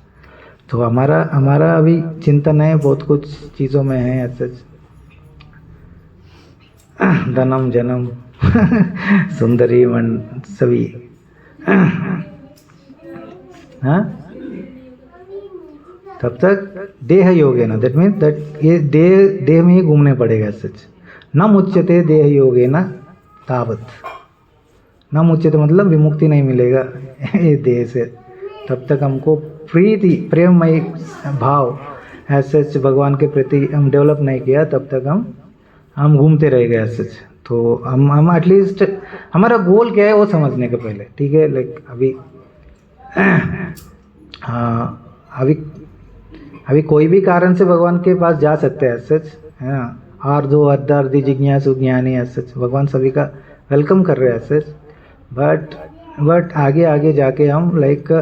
तो हमारा अभी चिंतन है बहुत कुछ चीज़ों में है एज सच, धनम जन्म सुंदरी मन सभी, हाँ, तब तक देह योग है ना, दैट मीन दैट ये देह में ही घूमने पड़ेगा सच। न मुच्यते देह योगे न तावत, न मुच्यते मतलब विमुक्ति नहीं मिलेगा ये देह से, तब तक हमको प्रीति प्रेममय भाव ऐसे सच भगवान के प्रति हम डेवलप नहीं किया, तब तक हम घूमते रहेंगे ऐसे सच। तो हम एटलीस्ट हमारा गोल क्या है वो समझने के पहले, ठीक है, लाइक अभी कोई भी कारण से भगवान के पास जा सकते हैं सच, है ना, आर्धो अर्धार्धी जिज्ञासु ज्ञानी है सच, भगवान सभी का वेलकम कर रहे हैं सच। बट आगे जाके हम लाइक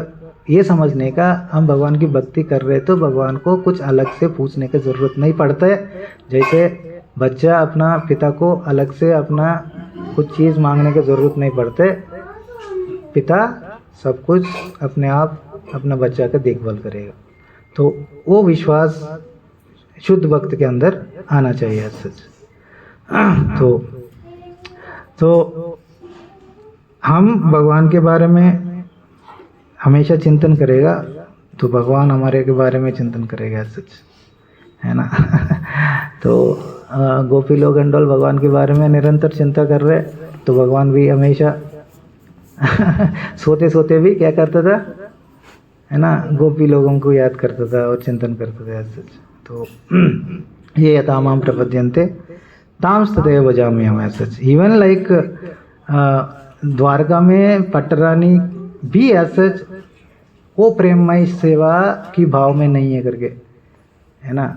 ये समझने का, हम भगवान की भक्ति कर रहे तो भगवान को कुछ अलग से पूछने की ज़रूरत नहीं पड़ता है। जैसे बच्चा अपना पिता को अलग से अपना कुछ चीज़ मांगने की ज़रूरत नहीं पड़ते, पिता सब कुछ अपने आप अपना बच्चा का देखभाल करेगा। तो वो विश्वास शुद्ध भक्त के अंदर आना चाहिए सच। तो हम भगवान के बारे में हमेशा चिंतन करेगा तो भगवान हमारे के बारे में चिंतन करेगा सच, है ना। तो गोपी लोग एंडोल भगवान के बारे में निरंतर चिंता कर रहे, तो भगवान भी हमेशा सोते सोते भी क्या करता था, है ना, गोपी लोगों को याद करता था और चिंतन करता था सच। तो ये यथामाम प्रपद्यन्ते ताम तदेव भजाम्यहम् सच। इवन लाइक द्वारका में पट्टरानी भी सच वो प्रेममय सेवा की भाव में नहीं है करके, है ना।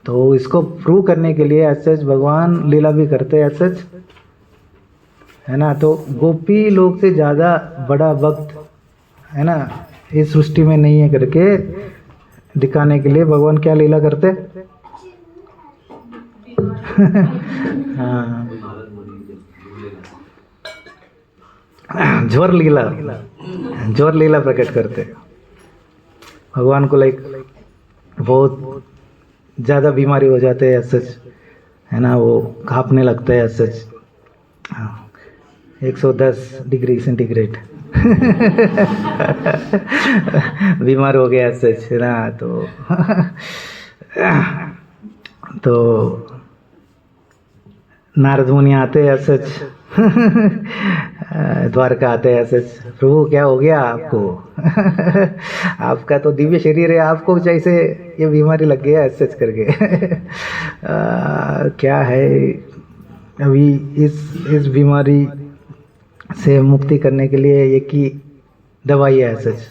तो इसको प्रूव करने के लिए सच भगवान लीला भी करते हैं सच, है ना। तो गोपी लोग से ज़्यादा बड़ा भक्त, है ना, इस सृष्टि में नहीं है करके दिखाने के लिए भगवान क्या लीला करते। हाँ, ज्वर लीला प्रकट करते। भगवान को लाइक बहुत ज़्यादा बीमारी हो जाते हैं सच, है ना, वो कांपने लगता है सच, 110 डिग्री सेंटीग्रेड बीमार हो गया सच, है ना। तो नारद मुनि आते हैं सच द्वारका आते हैं सच, प्रभु क्या हो गया आपको आपका तो दिव्य शरीर है, आपको जैसे ये बीमारी लग गया सच करके क्या है। अभी इस बीमारी से मुक्ति करने के लिए एक ही दवाई है सच,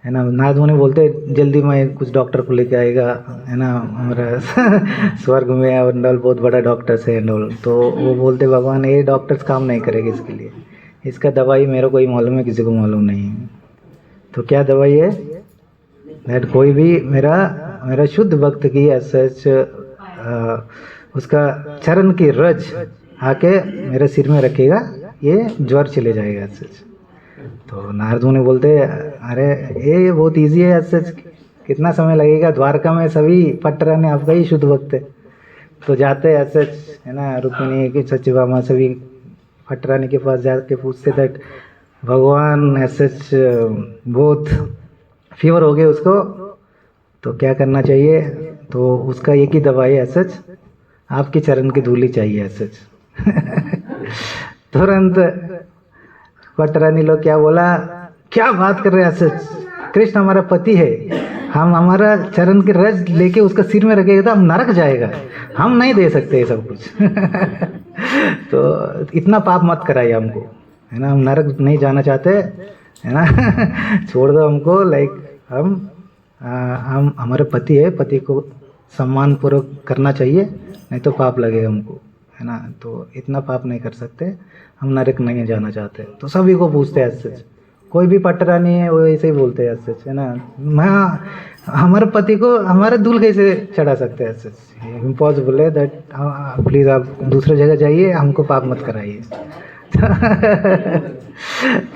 है ना। नारद मुनि बोलते जल्दी में कुछ डॉक्टर को लेके आएगा, है ना, हमारा स्वर्ग में और नल बहुत बड़ा डॉक्टर्स है नल। तो वो बोलते भगवान ये डॉक्टर्स काम नहीं करेंगे इसके लिए, इसका दवाई मेरे को ही मालूम है, किसी को मालूम नहीं है। तो क्या दवाई है, दैट कोई भी मेरा शुद्ध भक्त की सच उसका चरण की रज आके मेरे सिर में रखेगा, ये ज्वर चले जाएगा सच। तो नारद मुनि बोलते अरे ये बहुत इजी है सच, कितना समय लगेगा, द्वारका में सभी पट्टरानी आपका ही शुद्ध भक्त है। तो जाते हैं सच, है ना, रुक्मिणी की सचिवामा सभी पट्टरानी के पास जाके पूछते दैट भगवान सच बहुत फीवर हो गए उसको, तो क्या करना चाहिए। तो उसका एक ही दवाई है सच, आपकी चरण की धूली चाहिए सच तुरंत पट्टरानी लोग क्या बोला, क्या बात कर रहे हैं सच, कृष्ण हमारा पति है, हम हमारा चरण की रज लेके उसका सिर में रखेगा तो हम नरक जाएगा, हम नहीं दे सकते सब कुछ तो इतना पाप मत कराइए हमको, है ना, हम नरक नहीं जाना चाहते, है ना छोड़ दो हमको, लाइक हम हमारे पति है, पति को सम्मान पूर्वक करना चाहिए, नहीं तो पाप लगेगा हमको, है ना। तो इतना पाप नहीं कर सकते, हम नरक नहीं जाना चाहते। तो सभी को पूछते हैं सच, कोई भी पटरा नहीं है वो ऐसे ही बोलते हैं सच, है ना। मैं हमारे पति को हमारे दूल्हे कैसे चढ़ा सकते हैं सच, इम्पॉसिबल है दैट। प्लीज़ आप दूसरे जगह जाइए, हमको पाप मत कराइए।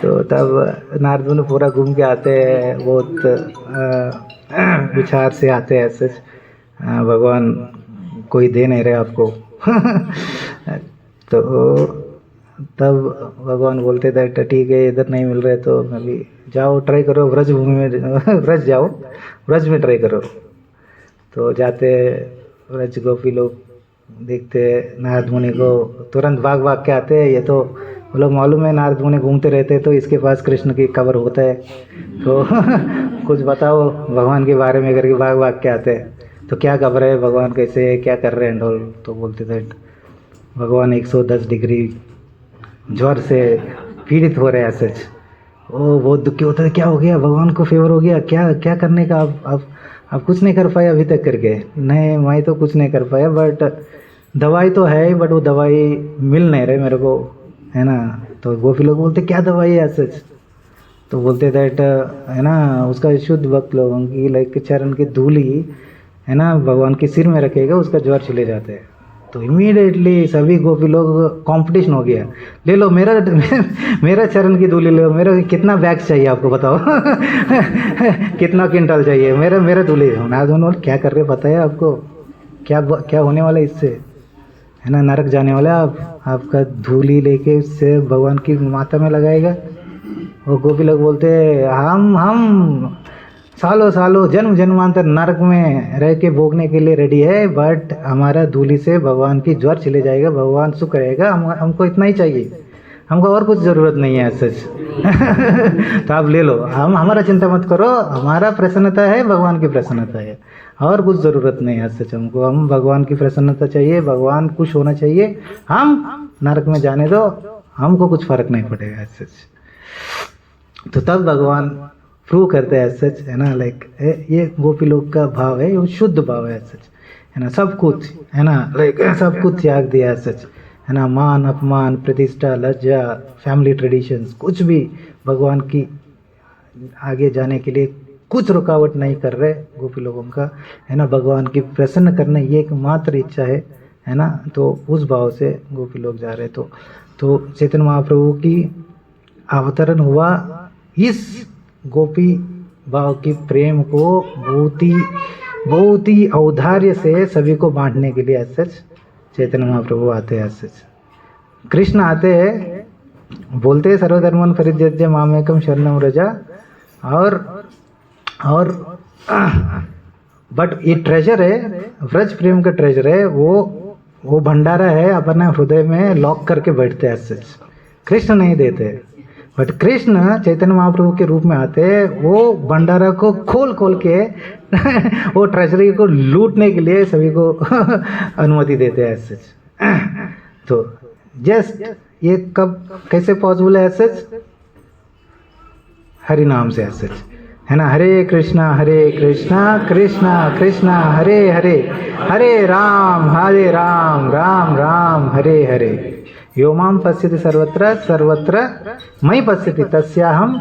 तो तब नारद मुनि पूरा घूम के आते हैं, बहुत विचार से आते हैं सच, भगवान कोई दे नहीं रहे आपको। तो तब भगवान बोलते थे ठीक है इधर नहीं मिल रहे तो अभी जाओ ट्राई करो व्रज भूमि में, व्रज जाओ, व्रज में ट्राई करो। तो जाते व्रज गोपी लोग देखते नारद मुनि को, तुरंत भाग भाग के आते हैं। ये तो वो लोग मालूम है नारद मुनि घूमते रहते तो इसके पास कृष्ण की कबर होता है, तो कुछ बताओ भगवान के बारे में करके भाग भाग के आते हैं। तो क्या खबर है, भगवान कैसे है, क्या कर रहे हैं ढोल। तो बोलते थे भगवान 110 डिग्री ज्वर से पीड़ित हो रहे हैं सच। ओ बहुत दुखी होता है, क्या हो गया, भगवान को फेवर हो गया, क्या क्या करने का आप कुछ नहीं कर पाए अभी तक करके। नहीं मैं तो कुछ नहीं कर पाया, बट दवाई तो है, बट वो दवाई मिल नहीं रहे मेरे को, है ना। तो गोपी लोग बोलते क्या दवाई है सच। तो बोलते दैट है ना उसका शुद्ध भक्त लोगों की लाइक चरण की धूली है ना भगवान के सिर में रखेगा, उसका ज्वर चले जाते हैं। तो इमीडिएटली सभी गोपी लोग कंपटीशन हो गया, ले लो मेरा मेरा चरण की धूली ले लो, मेरा कितना बैग चाहिए आपको बताओ। कितना क्विंटल चाहिए, मेरा धूली। नारद मुनि क्या कर रहे पता है आपको, क्या होने वाला है इससे, है ना नरक जाने वाला आपका धूली लेके इससे भगवान की माथा में लगाएगा। वो गोपी लोग बोलते हम सालों सालों जन्म जन्मांतर नरक में रह के भोगने के लिए रेडी है, बट हमारा धूली से भगवान की ज्वर चले जाएगा, भगवान सुख रहेगा, हमको इतना ही चाहिए, हमको और कुछ ज़रूरत नहीं है सच। तो आप ले लो, हमारा चिंता मत करो, हमारा प्रसन्नता है भगवान की प्रसन्नता है, और कुछ ज़रूरत नहीं है सच हमको। हम भगवान की प्रसन्नता चाहिए, भगवान खुश होना चाहिए, हम नरक में जाने दो, हमको कुछ फर्क नहीं पड़ेगा सच। तो तब भगवान प्रूव करते हैं सच, है ना लाइक ये गोपी लोग का भाव है, वो शुद्ध भाव है सच, है ना। सब कुछ है ना लाइक सब कुछ त्याग दिया है सच, है ना। मान अपमान प्रतिष्ठा लज्जा फैमिली ट्रेडिशंस कुछ भी भगवान की आगे जाने के लिए कुछ रुकावट नहीं कर रहे गोपी लोगों का, है ना। भगवान की प्रसन्न करना ये एकमात्र इच्छा है ना। तो उस भाव से गोपी लोग जा रहे। तो चैतन्य महाप्रभु की अवतरण हुआ इस गोपी भाव की प्रेम को बहुत ही औदार्य से सभी को बांटने के लिए सच चैतन्य महाप्रभु आते हैं। सच कृष्ण आते हैं, बोलते हैं सर्वधर्मन परित्यज्य मामेकम शरणम व्रजा, और बट ये ट्रेजर है, व्रज प्रेम का ट्रेजर है, वो भंडारा है अपने हृदय में लॉक करके बैठते हैं। सच कृष्ण नहीं देते, बट कृष्ण चैतन्य महाप्रभु के रूप में आते हैं, वो भंडारा को खोल के वो ट्रेजरी को लूटने के लिए सभी को अनुमति देते हैं सच। तो जस्ट ये कब कैसे पॉसिबल है सच, हरि नाम से सच, है ना। हरे कृष्णा कृष्णा कृष्णा हरे हरे, हरे राम राम राम हरे हरे। यो मां पश्यति सर्वत्र मयि पश्यति तस्याहं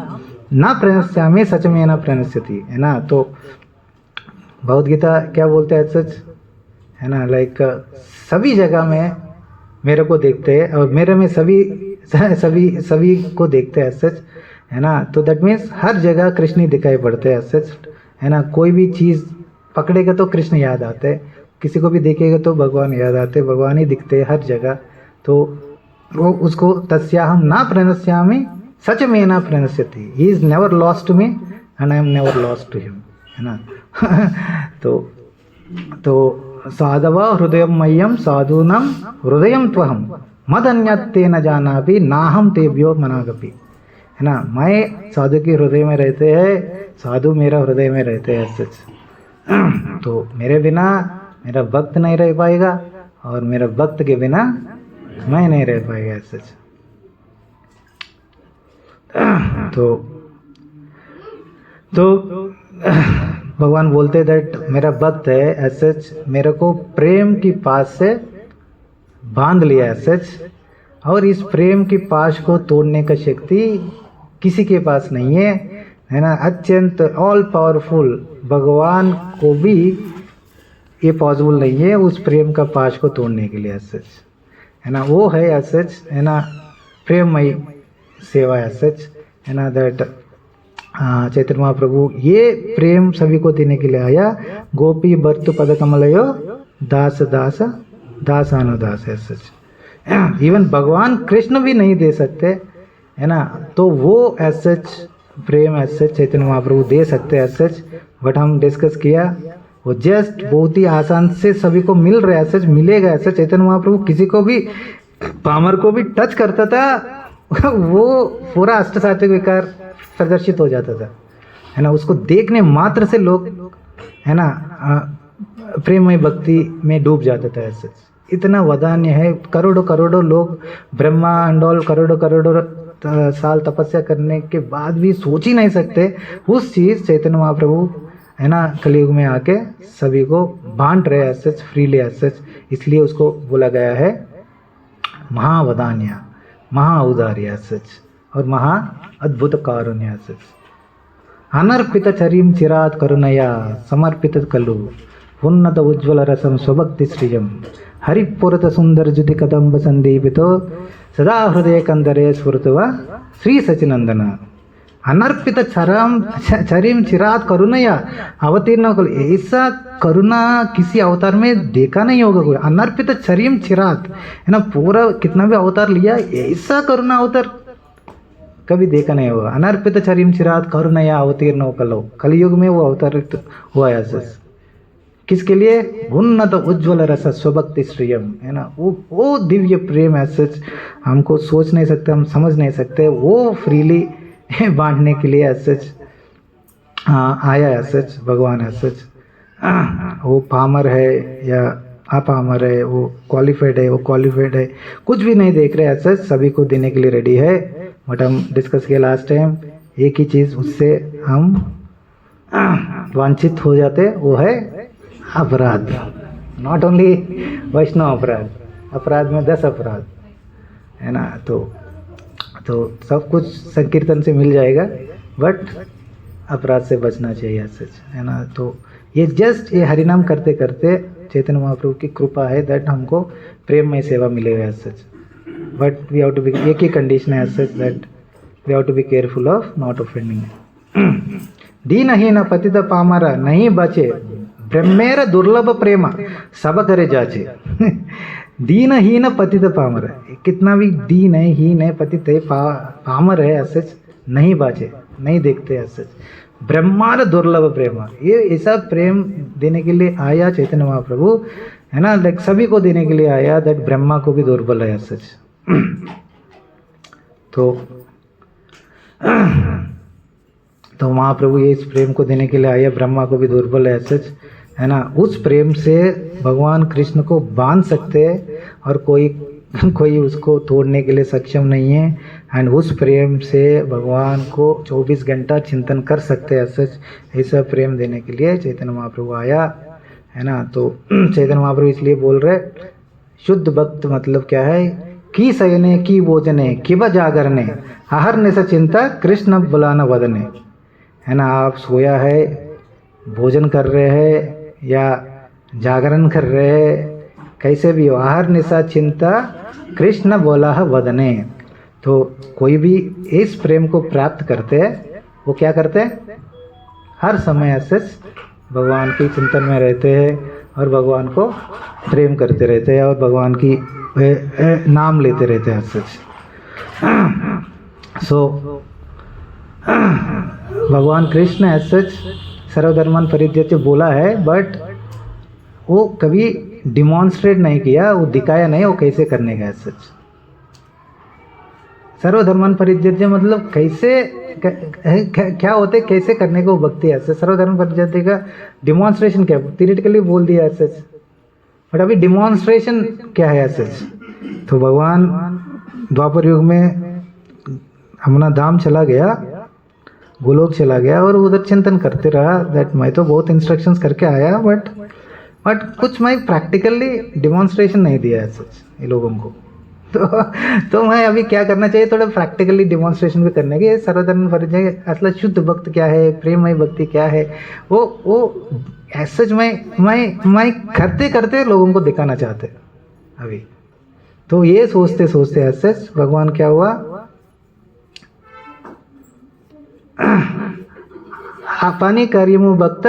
न प्रणश्यामि सचमेन न प्रणश्यति, है ना। तो भगवद गीता क्या बोलते हैं सच, है ना लाइक सभी जगह में मेरे को देखते हैं और मेरे में सभी को देखते हैं सच, है ना। तो दैट मीन्स हर जगह कृष्ण ही दिखाई पड़ते हैं सच, है ना। कोई भी चीज़ पकड़ेगा तो कृष्ण याद आते हैं, किसी को भी देखेगा तो भगवान याद आते, भगवान ही दिखते हैं हर जगह। तो वो उसको तस्याहम ना प्रणश्यामि सच में ना प्रणश्यति, he is never lost to me and I am never lost to him, है ना। तो साधव हृदय मह्यम साधूनां हृदयम त्वहम मदन्यत्ते न जानापि नाहम तेभ्यो मनागपि, है ना। मैं साधु के हृदय में रहते हैं, साधु मेरा हृदय में रहते हैं सच। तो मेरे बिना मेरा भक्त नहीं रह पाएगा और मेरा भक्त के बिना मैं नहीं रह पाएगा सच। तो भगवान बोलते दैट मेरा भक्त है एज सच, मेरे को प्रेम की पास से बांध लिया एज सच, और इस प्रेम की पाश को तोड़ने का शक्ति किसी के पास नहीं है ना। अत्यंत ऑल पावरफुल भगवान को भी ये पॉसिबल नहीं है उस प्रेम का पाश को तोड़ने के लिए एज सच, है ना। वो है एज सच, है ना, प्रेममयी सेवा एज सच, है ना। दैट चैतन्य महाप्रभु ये प्रेम सभी को देने के लिए आया। गोपी बर्तु पद कमलयो दास दास दासानुदास एज सच। इवन भगवान कृष्ण भी नहीं दे सकते, है ना। तो वो एज सच प्रेम एज सच चैतन्य महाप्रभु दे सकते एज सच। बट हम डिस्कस किया वो जस्ट बहुत ही आसान से सभी को मिल रहा है, सच मिलेगा ऐसा। चैतन्य महाप्रभु किसी को भी पामर को भी टच करता था वो पूरा अष्ट सात्विक विकार प्रदर्शित हो जाता था, है ना। उसको देखने मात्र से लोग, है ना, प्रेममय भक्ति में डूब जाता था ऐसा। इतना वदान्य है। करोड़ों करोड़ों लोग ब्रह्मा अंडोल करोड़ों करोड़ों साल तपस्या करने के बाद भी सोच ही नहीं सकते उस चीज़ चैतन्य महाप्रभु, है ना, कलयुग में आके सभी को बांट रहे as such, freely as such. इसलिए उसको बोला गया है महावदान्य, महा औदार्य एज सच, और महा अद्भुत कारुण्य एज सच। अनर्पित चरीम चिरात करुणया समर्पित कलु उन्नत उज्ज्वल रसम स्वभक्ति श्रियम हरिपुरत सुंदर जुति कदम्ब संदीपितो सदा हृदय कंदरे स्फुरतवा श्री सचिनंदन। अनर्पित चरीम चिरात करुणया अवतीर्ण कल, ऐसा करुणा किसी अवतार में देखा नहीं होगा कोई। अनर्पित चरीम चिरात, है ना, पूरा कितना भी अवतार लिया ऐसा करुणा अवतार कभी देखा नहीं होगा। अनर्पित चरीम चिरात करुणया अवतीर्ण कलो, कलयुग में वो अवतारित हुआ ऐसा। किसके लिए? उन्नत उज्ज्वल रस स्वभक्ति श्रियम, है ना। वो दिव्य प्रेम ऐसा हमको सोच नहीं सकते, हम समझ नहीं सकते। वो फ्रीली बांटने के लिए सच आया है सच भगवान है सच। वो पामर है या अपामर है, वो क्वालिफाइड है वो क्वालिफाइड है, कुछ भी नहीं देख रहे सच, सभी को देने के लिए रेडी है। बट हम डिस्कस किया लास्ट टाइम, एक ही चीज़ उससे हम वांछित हो जाते, वो है अपराध। नॉट ओनली वैष्णव अपराध, अपराध में 10 अपराध, है ना। तो सब कुछ संकीर्तन से मिल जाएगा, बट अपराध से बचना चाहिए सच, है ना। तो ये जस्ट ये हरिनाम करते करते चैतन्य महाप्रभु की कृपा है दैट हमको प्रेममय सेवा मिलेगा सच। But we have to be, एक ही कंडीशन है such that we have to be careful of not offending. दीनहीन पतित पामर नहीं बचे ब्रह्मेर दुर्लभ प्रेम सब करे जाचे। दीनहीन पतित पामर, कितना भी दीन है, हीन है, पतित है, पामर है सच, नहीं बाचे, नहीं देखते सच। ब्रह्मांड दुर्लभ प्रेम, ये ऐसा प्रेम देने के लिए आया चैतन्य महाप्रभु, है ना। लाइक सभी को देने के लिए आया दैट ब्रह्मा को भी दुर्बल है सच। तो महाप्रभु ये इस प्रेम को देने के लिए आया, ब्रह्मा को भी दुर्बल है सच, है ना। उस प्रेम से भगवान कृष्ण को बांध सकते हैं और कोई उसको तोड़ने के लिए सक्षम नहीं है। एंड उस प्रेम से भगवान को 24 घंटा चिंतन कर सकते हैं सच। ऐसा प्रेम देने के लिए चैतन्य महाप्रभु आया, है ना। तो चैतन्य महाप्रभु इसलिए बोल रहे शुद्ध भक्त मतलब क्या है? की सयने की भोजने किब जागरने आहरने से चिंता कृष्ण बुलाना वदने, है ना। आप सोया है, भोजन कर रहे हैं या जागरण कर रहे हैं, कैसे भी हो, आहर निशा चिंता कृष्ण बोला वदने। तो कोई भी इस प्रेम को प्राप्त करते हैं, वो क्या करते हैं? हर समय सच भगवान की चिंतन में रहते हैं और भगवान को प्रेम करते रहते हैं और भगवान की नाम लेते रहते हैं सच। सो भगवान कृष्ण एज सच सर्वधर्मान परित्यज्य बोला है, बट वो कभी डिमॉन्स्ट्रेट नहीं किया, वो दिखाया नहीं वो कैसे करने का। सच सर्वधर्मान परित्यज्य मतलब कैसे क्या होते, कैसे करने को भक्ति है। सर्वधर्म परित्यज्य का डिमॉन्स्ट्रेशन क्या, थियरिटिकली बोल दिया सच, बट अभी डिमॉन्स्ट्रेशन क्या है सच। तो भगवान द्वापर युग में अपना धाम चला गया, गोलोक चला गया और उधर चिंतन करते रहा दैट मैं तो बहुत इंस्ट्रक्शंस करके आया बट कुछ मैं प्रैक्टिकली डिमॉन्स्ट्रेशन नहीं दिया है सच ये लोगों को। तो मैं अभी क्या करना चाहिए, थोड़ा प्रैक्टिकली डिमॉन्स्ट्रेशन भी करने की। सर्वधर्म परिजय असल शुद्ध भक्त क्या है, प्रेममय भक्ति क्या है, वो सच मैं करते करते लोगों को दिखाना चाहते अभी। तो ये सोचते सोचते सच भगवान क्या हुआ, अपनी कार्यमु भक्त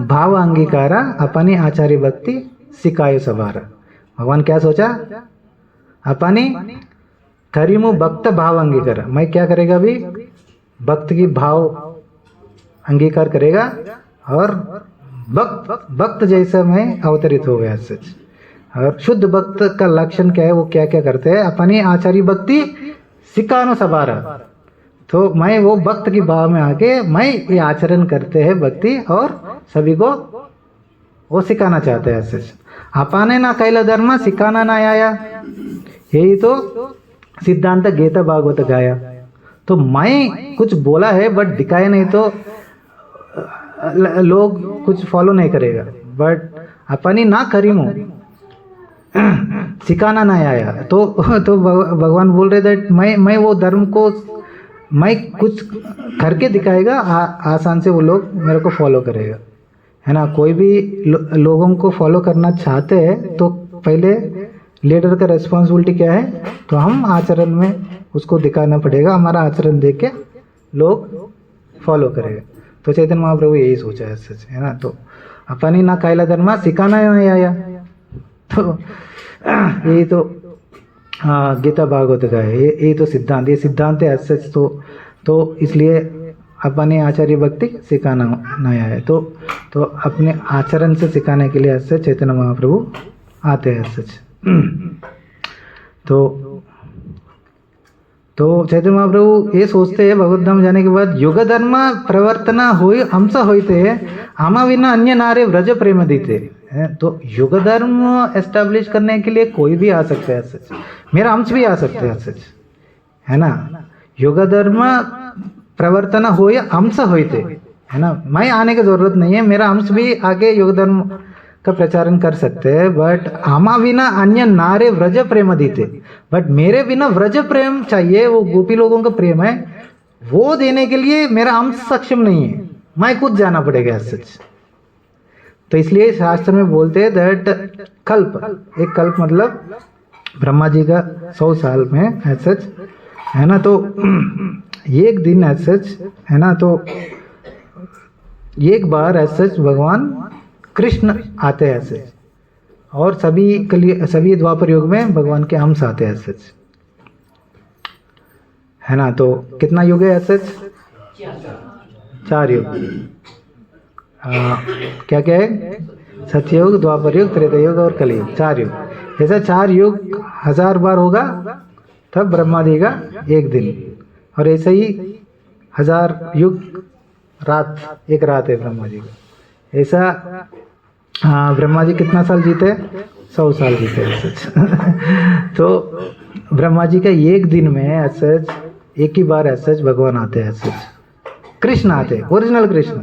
भाव अंगीकार अपनी आचार्य भक्ति सिखायो सवार। भगवान क्या सोचा, अपनी करीमु भक्त भाव अंगीकार, मैं क्या करेगा अभी, भक्त की भाव अंगीकार करेगा और भक्त जैसा मैं अवतरित हो गया सच। और शुद्ध भक्त का लक्षण क्या है, वो क्या क्या करते हैं, अपनी आचार्य भक्ति सिखानो सवारा। तो मैं वो भक्त की भाव में आके मैं ये आचरण करते हैं भक्ति और सभी को वो सिखाना चाहते हैं सच। अपने ना कैला धर्म सिखाना ना आया, यही तो सिद्धांत गीता भागवत गाया। तो मैं कुछ बोला है बट दिखाया नहीं तो लोग कुछ फॉलो नहीं करेगा। बट अपनी ना करीमो सिखाना ना आया तो भगवान बोल रहे दैट मैं वो धर्म को मैं कुछ करके दिखाएगा, आसान से वो लोग मेरे को फॉलो करेगा, है ना। कोई भी लोगों को फॉलो करना चाहते हैं तो पहले लीडर का रेस्पॉन्सिबिलिटी क्या है, तो हम आचरण में उसको दिखाना पड़ेगा, हमारा आचरण देख के लोग फॉलो करेगा। तो चैतन्य महाप्रभु यही सोचा है सच, है ना। तो अपनी ना कैला धर्म सिखाना नहीं आया, तो यही तो गीता भागवत का है, यही तो सिद्धांत, ये सिद्धांत है सच। तो इसलिए अपने आचार्य भक्ति सिखाना नहीं आया, तो अपने आचरण से सिखाने के लिए सच चैतन्य महाप्रभु आते हैं सच। तो चैतन्य महाप्रभु ये सोचते हैं भगवत धाम जाने के बाद, युग धर्म प्रवर्तन हुई हमसे होते आमा विना अन्य नारे व्रज प्रेम दीते। तो युग धर्म एस्टेब्लिश करने के लिए कोई भी आ सकता है सच, मेरा अंश भी आ सकते हैं सच, है ना। युग धर्म प्रवर्तन हुई हमसे होते, है ना। मैं आने की जरूरत नहीं है, मेरा अंश भी आगे युग धर्म का प्रचारण कर सकते हैं। बट आमा बिना अन्य नारे व्रज प्रेम दीते, बट मेरे बिना व्रज प्रेम चाहिए, वो गोपी लोगों का प्रेम है, वो देने के लिए मेरा अंश सक्षम नहीं है, मैं खुद जाना पड़ेगा सच। तो इसलिए शास्त्र में बोलते हैं दैट कल्प, एक कल्प मतलब ब्रह्मा जी का 100 साल में सच, है ना। तो एक दिन सच, है ना, तो एक बार सच भगवान कृष्ण आते हैं सच, और सभी द्वापर युग में भगवान के अंश आते हैं सच, है ना। तो कितना युग है सच, 4 युग। क्या क्या है, सत्ययुग, द्वापर युग, त्रेता युग और कलियुग, 4 युग। ऐसा 4 युग 1000 बार होगा तब ब्रह्मा जी का एक दिन, और ऐसे ही 1000 युग रात, एक रात है ब्रह्मा जी का। ऐसा ब्रह्मा जी कितना साल जीते, 100 साल जीते सच। तो ब्रह्मा जी का एक दिन में सच एक ही बार सच भगवान आते हैं सच, कृष्ण आते हैं, ओरिजिनल कृष्ण।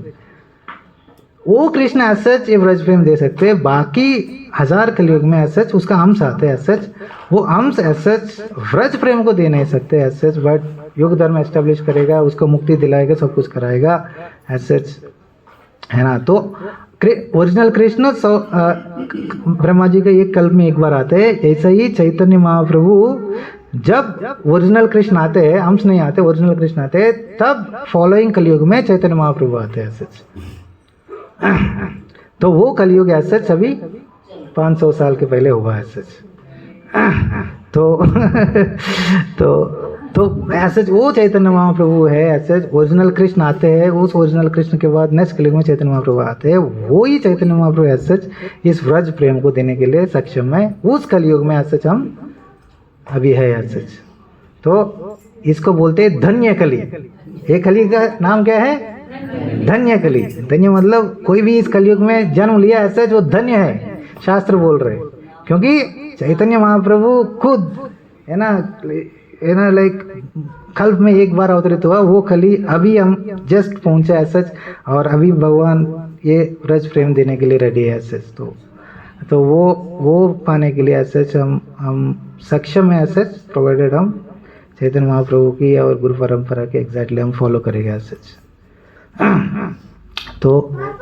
वो कृष्ण एज सच ये व्रज प्रेम दे सकते हैं, बाकी 1000 कलयुग में एज सच उसका अंश आते हैं एज सच, वो अंश एज सच व्रज प्रेम को दे नहीं सकते एज सच। बट युग धर्म एस्टेब्लिश करेगा, उसको मुक्ति दिलाएगा, सब कुछ कराएगा एज सच, है ना। तो ओरिजिनल कृष्ण ब्रह्मा जी के एक कल्प में एक बार आते हैं। ऐसा ही चैतन्य महाप्रभु जब ओरिजिनल कृष्ण आते हैं, अंश नहीं आते, ओरिजिनल कृष्ण आते हैं, तब फॉलोइंग कलयुग में चैतन्य महाप्रभु आते हैं सच। तो वो कलयुग ऐसे अभी 500 साल के पहले हुआ है सच। तो ऐसे वो चैतन्य महाप्रभु है, ऐसे ओरिजिनल कृष्ण आते हैं, उस ओरिजिनल कृष्ण के बाद नेक्स्ट कलयुग में चैतन्य महाप्रभु आते हैं। वो ही चैतन्य महाप्रभु ऐसे इस व्रज प्रेम को देने के लिए सक्षम है, उस कलयुग में ऐसे हम अभी है ऐसे। तो इसको बोलते हैं धन्य कली। ये कली का नाम क्या है, धन्य कली। धन्य मतलब कोई भी इस कलयुग में जन्म लिया ऐसा जो धन्य है, शास्त्र बोल रहे, क्योंकि चैतन्य महाप्रभु खुद, है ना, है ना, लाइक कल्प में एक बार अवतरित हुआ, वो कली अभी हम जस्ट पहुंचे ऐसा, और अभी भगवान ये ब्रज प्रेम देने के लिए रेडी है ऐसा। तो वो पाने के लिए ऐसा हम सक्षम है ऐसा, प्रोवाइडेड हम चैतन्य महाप्रभु की और गुरु परंपरा के एग्जैक्टली हम फॉलो करेंगे ऐसा। तो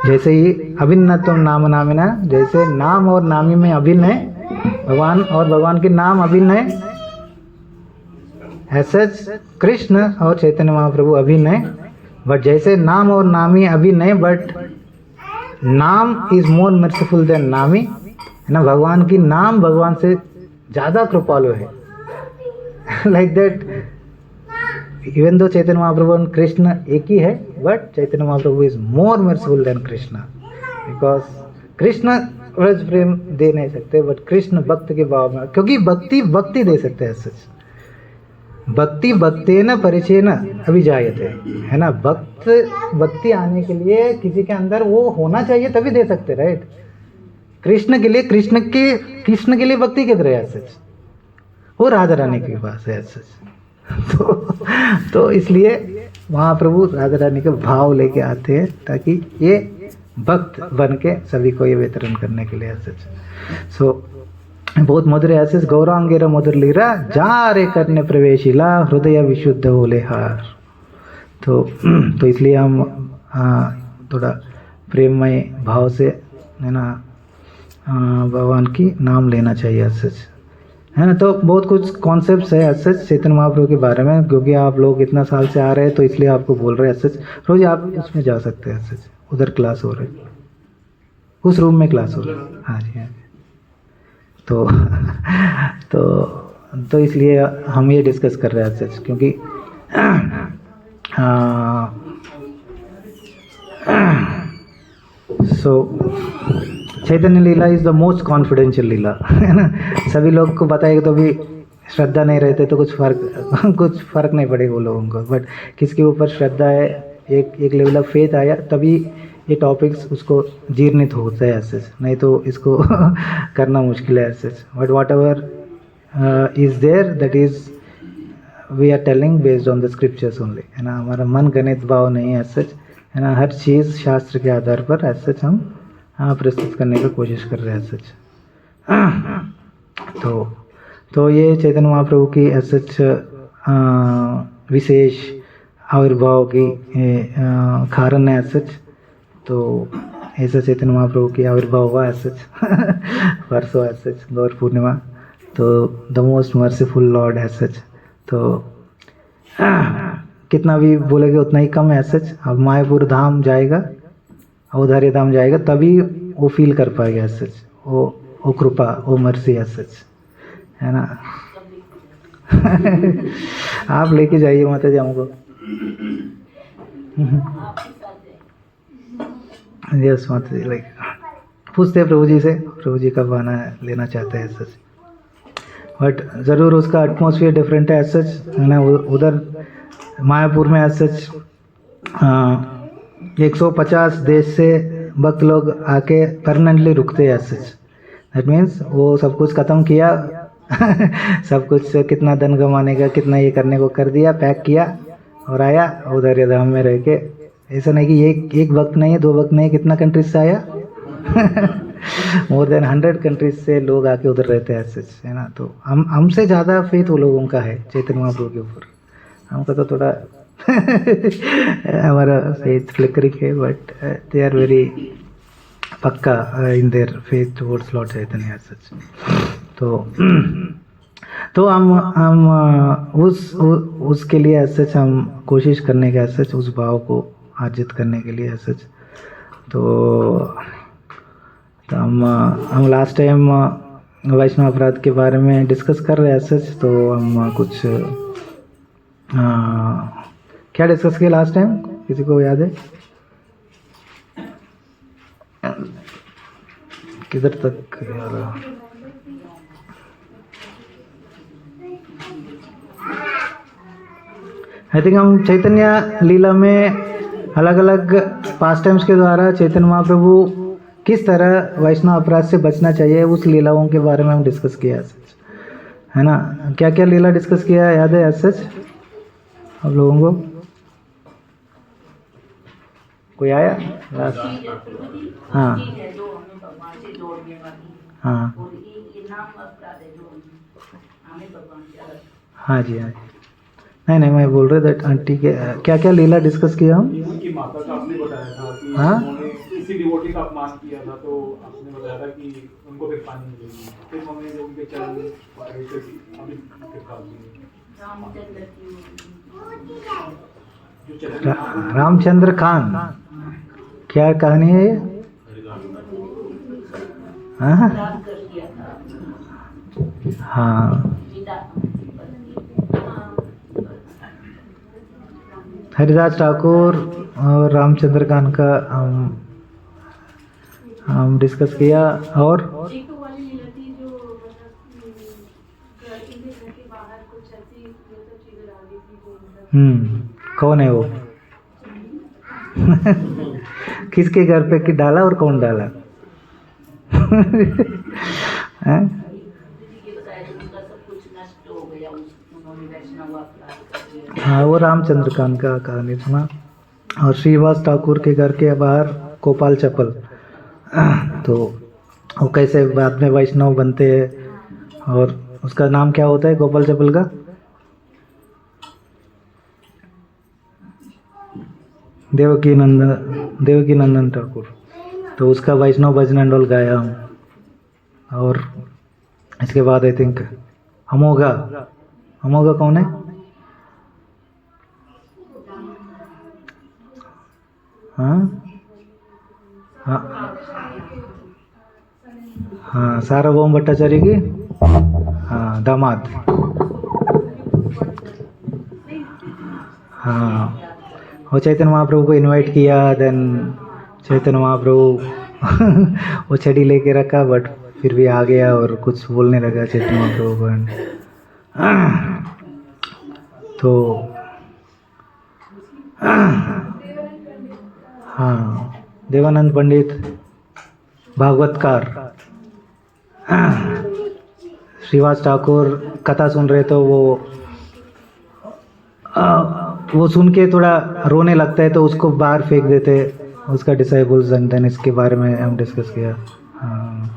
जैसे ही अभिन्नत्व नाम नामिना, जैसे नाम और नामी में अभिन्न है भगवान, और भगवान के नाम अभिन्न है, ऐसे कृष्ण और चैतन्य महाप्रभु अभिन्न है। बट जैसे नाम और नामी अभिन्न है, बट नाम इज मोर मर्सीफुल देन नामी, है ना। भगवान की नाम भगवान से ज़्यादा कृपालु है। Like that, even though Chaitanya Mahaprabhu और कृष्ण एक ही है, but Chaitanya Mahaprabhu is more merciful than Krishna, because Krishna Vraj प्रेम दे नहीं सकते, बट कृष्ण भक्त के भाव में, क्योंकि भक्ति दे सकते हैं सच। भक्ति भक्तेन परिचयन अभिजायते, है ना। भक्ति आने के लिए किसी के अंदर वो होना चाहिए तभी दे सकते, राइट। कृष्ण के लिए भक्ति किधर है सच, वो राधा रानी के पास है सच। तो इसलिए महाप्रभु राधा रानी के भाव लेके आते हैं, ताकि ये भक्त बन के सभी को ये वितरण करने के लिए सच। सो बहुत मधुर ऐसे गौरांगेरा मधुर लीरा, जा रे करने प्रवेशिला, हृदय विशुद्ध होले हार। तो इसलिए हम थोड़ा प्रेममय भाव से, है ना, भगवान की नाम लेना चाहिए सच, है ना। तो बहुत कुछ कॉन्सेप्ट्स है सच चैतन्य महाप्रभु के बारे में, क्योंकि आप लोग इतना साल से आ रहे हैं तो इसलिए आपको बोल रहे हैं सच। रोज आप उसमें जा सकते हैं सच, उधर क्लास हो रहे, उस रूम में क्लास हो रहा है। हाँ जी, हाँ जी। तो इसलिए हम ये डिस्कस कर रहे हैं सच, क्योंकि चैतन्य लीला इज़ द मोस्ट कॉन्फिडेंशियल लीला, है ना। सभी लोग को बताएगा तो भी श्रद्धा नहीं रहते तो कुछ फ़र्क नहीं पड़ेगा वो लोगों को, बट किसके ऊपर श्रद्धा है, एक लेवल ऑफ फेथ आया, तभी ये टॉपिक्स उसको जीर्णित होता है ऐसे, नहीं तो इसको करना मुश्किल है ऐसे। But whatever is there, that is we are telling based on the scriptures only, है ना। हमारा मन गणित भाव नहीं है सच, है ना। हर चीज़ शास्त्र के आधार पर ऐसे हम प्रस्तुत करने की कोशिश कर रहे हैं सच। तो ये चैतन्य महाप्रभु की सच विशेष आविर्भाव की कारण है सच। तो ऐसा चैतन्य महाप्रभु की आविर्भाव हुआ है सच परसों है सच, गौर पूर्णिमा। तो द मोस्ट मर्सीफुल लॉर्ड है सच। तो कितना भी बोलेंगे उतना ही कम है सच। अब मायापुर धाम जाएगा, औधार्य धाम जाएगा, तभी वो फील कर पाएगा सच, वो कृपा, वो मर्सी है सच, है ना। आप लेके जाइए माता जी हमको। यस माता जी, लाइक पूछते हैं प्रभु जी से, प्रभु जी कब आना है, लेना चाहते हैं सच। बट ज़रूर उसका एटमॉस्फेयर डिफरेंट है सच, है ना। उधर मायापुर में सच 150 देश से भक्त लोग आके परमानेंटली रुकते हैं सच। दैट मीन्स वो सब कुछ ख़त्म किया सब कुछ कितना धन कमाने का, कितना ये करने को कर दिया, पैक किया और आया औधार्य धाम में रह के। ऐसा नहीं कि एक वक्त नहीं है, 2 वक्त नहीं, कितना कंट्रीज से आया मोर देन 100 कंट्रीज से लोग आके उधर रहते हैं सच, है ना। तो हमसे ज़्यादा फेथ वो लोगों का है चैतन्य महाप्रभु के ऊपर। हमका तो थोड़ा हमारा फेथ फ्लिकरिंग है, बट दे आर वेरी पक्का in their faith towards Lord Chaitanya सच। तो हम उसके लिए सच हम कोशिश करने का सच, उस भाव को अर्जित करने के लिए सच। तो हम लास्ट टाइम वैष्णव अपराध के बारे में डिस्कस कर रहे हैं सच। तो हम कुछ क्या डिस्कस किया लास्ट टाइम, किसी को याद है? किधर तक आई थिंक हम चैतन्य लीला में अलग अलग पास टाइम्स के द्वारा चैतन्य महाप्रभु किस तरह वैष्णव अपराध से बचना चाहिए, उस लीलाओं के बारे में हम डिस्कस किया। है ना। क्या क्या लीला डिस्कस किया है याद है एज सच आप लोगों को? कोई आया लास्ट? चीज है प्रकृति, हाँ। चीज है जो हमें भगवान से जोड़ने वाली, हाँ और ये नाम अपराध है जो हमें भगवान से अलग। हाँ जी हाँ जी। नहीं मैं बोल रहा था आंटी के क्या क्या लीला डिस्कस किया हम? उनकी माता का आपने बताया था कि हाँ? उन्होंने किसी डिवोटी का अपमान किया था, तो आपने बताया था कि उनको फिर पानी मिलेगी। फिर उन्होंने जब उनके चरण पकड़े थे अभी फिर काट दिए। रामचंद्र की जो चरण रामचंद्र खान, क्या कहानी है ये? हाँ अपराध कर दिया था हाँ। पिता हरिदास ठाकुर और रामचंद्र खान का हम डिस्कस किया। और एक तो वाली लीला थी जो मतलब इनके घर के बाहर कुछ ऐसी ये सब चीजें डाल दी थी जो मतलब कौन है वो? किसके घर पे कि डाला और कौन डाला? हैं? ये बताया कि उनका सब कुछ नष्ट हो गया, उन्होंने वैष्णव अपराध कर दिया। हाँ वो रामचंद्र खान का कहानी सुना। और श्रीवास ठाकुर के घर के बाहर गोपाल चप्पल, तो वो कैसे बाद में वैष्णव बनते हैं। और उसका नाम क्या होता है गोपाल चप्पल का? देवकी नंदन ठाकुर। तो उसका वैष्णव भजन अंडोल गाया हम। और इसके बाद आई थिंक अमोघा कौन है? हाँ हाँ सार्वभौम भट्टाचार्य की हाँ दामाद। हाँ वो चैतन्य महाप्रभु को इनवाइट किया, देन चैतन्य महाप्रभु वो छड़ी लेके रखा बट फिर भी आ गया और कुछ बोलने लगा चैतन्य महाप्रभु को। तो हाँ देवानंद पंडित भागवतकार, श्रीवास ठाकुर कथा सुन रहे तो वो सुन के थोड़ा रोने लगता है तो उसको बाहर फेंक देते उसका डिसाइबल्स। एंड देन इसके बारे में हम डिस्कस किया। हाँ